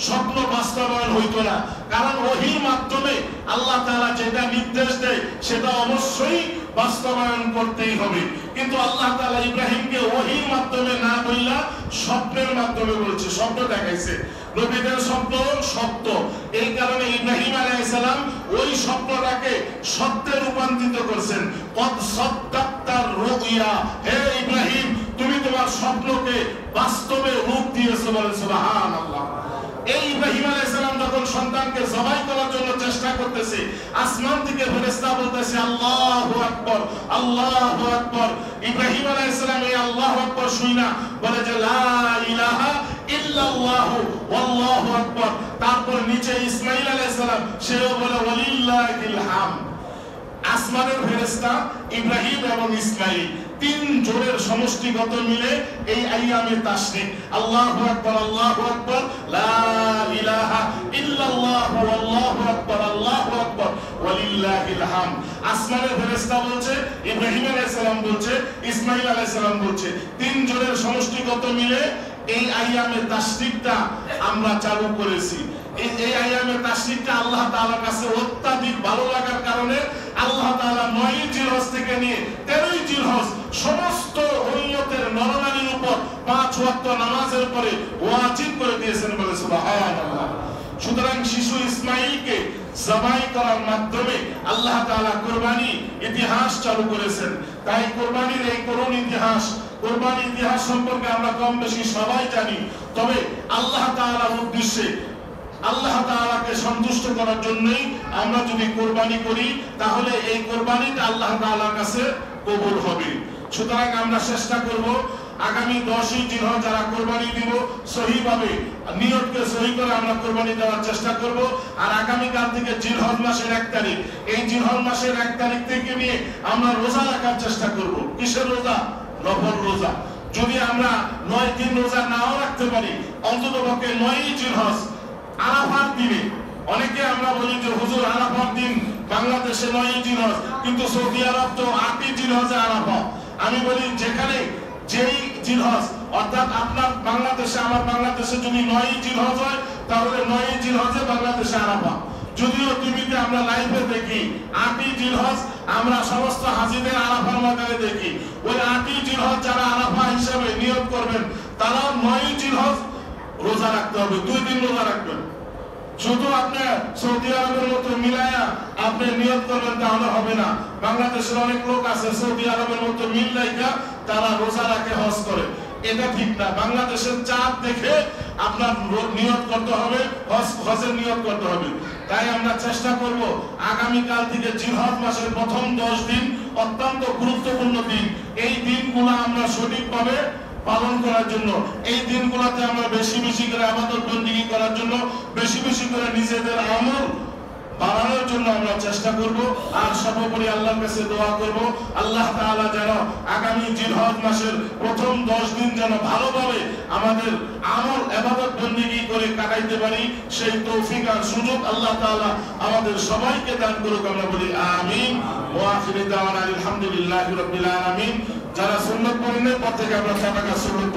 স্বপ্ন বাস্তবায়ন হইতো না। কারণ ওহীর মাধ্যমে আল্লাহ তাআলা যেটা নির্দেশ দেয় সেটা অবশ্যই বাস্তবায়ন করতেই হবে। কিন্তু আল্লাহ তাআলা ইব্রাহিমকে ওহীর মাধ্যমে না বললা স্বপ্নের মাধ্যমে বলছে, স্বপ্ন দেখাইছে। নবীদের স্বপ্ন সত্য, এই কারণে ইব্রাহিম আলাইহিস সালাম ওই স্বপ্নটাকে সত্যে রূপান্তরিত করেছেন। কদ সাদ্দাক্তার রুইয়া, হে ইব্রাহিম তুমি তোমার স্বপ্নকে বাস্তবে রূপ দিয়েছো বলে সুবহানাল্লাহ। এই ইব্রাহিম আলাইহিস সালাম যখন সন্তানকে জবাই করার জন্য চেষ্টা করতেছে, আসমান থেকে ফেরেশতা বলতেছে আল্লাহু আকবার আল্লাহু আকবার। ইব্রাহিম আলাইহিস সালাম এই আল্লাহু আকবার শুনা বলে যে লা ইলাহা ইল্লাল্লাহু ওয়াল্লাহু আকবার। তারপর নিচে ইসমাঈল আলাইহিস সালাম সেও বলে ওয়ালিল্লাহিল হামদ। আসমানের ফেরেশতা ইব্রাহিম এবং ইসমাঈল তিন জোড়ের সমষ্টিগত মিলে এই আইয়ামে তাশরিক আল্লাহু আকবার লা ইলাহা ইল্লাল্লাহু ওয়াল্লাহু আকবার ওয়ালিল্লাহিল হামদ। আসমানের ফেরেশতা বলছে, ইব্রাহিম আলাইহিস সালাম বলছে, ইসমাঈল আলাইহিস সালাম বলছে, তিন জোড়ের সমষ্টিগত মিলে এই আইয়ামে তাশরিকটা আমরা চালু করেছি। এই আইয়ামে তাশরিকটা আল্লাহ তাআলার কাছে অত্যাধিক ভালো লাগার কারণে আল্লাহ তাআলা 9 জিলহজ থেকে নিয়ে 13 জিলহজ সমস্ত উম্মতের নরনারীর উপর 5 ওয়াক্ত নামাজের পরে ওয়াজিব করে দিয়েছেন বলে সুবহানাল্লাহ। সুতরাং শিশু ইসমাঈলকে জবাই করার মাধ্যমে আল্লাহ তাআলা কুরবানি ইতিহাস চালু করেছেন। তাই কুরবানির এই করুণ ইতিহাস, কুরবানির ইতিহাস সম্পর্কে আমরা কম বেশি সবাই জানি। তবে আল্লাহ তাআলার উদ্দেশ্যে, আল্লাহ তাআলাকে সন্তুষ্ট করার জন্যই আমরা যদি কুরবানি করি, তাহলে এই কুরবানিটা আল্লাহ তাআলার কাছে কবুল হবে। সুতরাং আমরা চেষ্টা করব আগামী 10ই জিলহজ যারা কুরবানি দিব সহিভাবে নিয়তকে সহি করে আমরা কুরবানি দেওয়ার চেষ্টা করব। আর আগামী কাল থেকে জিলহজ মাসের 1 তারিখ, এই জিলহজ মাসের 1 তারিখ থেকে নিয়ে আমরা রোজা রাখার চেষ্টা করব। কিসের রোজা? নফল রোজা। যদি আমরা 9 দিন রোজা নাও রাখতে পারি, অন্ততপক্ষে 9ই জিলহজ আরাফার দিনে, অনেকে আমরা বলি যে হুজুর আরাফার দিন বাংলাদেশে 9ই জিলহজ, কিন্তু সৌদি আরব তো 8ই জিলহজে আরাফা। আমি বলি যেখানে যেই জিলহজ, অর্থাৎ আপনার বাংলাদেশে, আমার বাংলাদেশে যদি 9ই জিলহজ হয়, তাহলে 9ই জিলহজে বাংলাদেশে আরাফা। যদিও টিভিতে আমরা লাইভে দেখি 8ই জিলহজ আমরা সমস্ত হাজীদের আরাফার ময়দানে দেখি। ওই 8ই জিলহজ যারা আরাফা হিসেবে নিয়ত করবেন, তারা 9ই জিলহজ রোজা রাখতে হবে, 2 দিন রোজা রাখবেন। শুধু আপনি সৌদি আরবের মতো মিলায়া আপনি নিয়ত করবেন তাহলে হবে না। বাংলাদেশের অনেক লোক আছে সৌদি আরবের মতো মিল লাইকা তারা রোজা রাখে, হজ করে, এটা ঠিক না। বাংলাদেশের চাঁদ দেখে আপনার নিয়ত করতে হবে, হজের নিয়ত করতে হবে। তাই আমরা চেষ্টা করব আগামী কাল থেকে জিলহজ মাসের প্রথম 10 দিন অত্যন্ত গুরুত্বপূর্ণ দিন। এই দিনগুলো আমরা সঠিকভাবে পালন করার জন্য, এই দিনগুলোতে আমরা বেশি বেশি করে ইবাদত বন্দেগী করার জন্য, বেশি বেশি করে নিজেদের আমল বাড়ানোর জন্য আমরা চেষ্টা করব। আর সর্বোপরি আল্লাহর কাছে দোয়া করব আল্লাহ তাআলা যেন আগামী জিলহজ মাসের প্রথম 10 দিন যেন ভালোভাবে আমাদের আমল ইবাদত বন্দেগী করে কাটাইতে পারি, সেই তৌফিক আর সুযোগ আল্লাহ তাআলা আমাদের সবাইকে দান করুক। আমরা বলি আমিন। ওয়া আখিরু দাওয়ানা আলহামদুলিল্লাহি রাব্বিল আলামিন। যারা সুন্নাত পড়েন পর থেকে আমরা সাদাকা সুন্নাত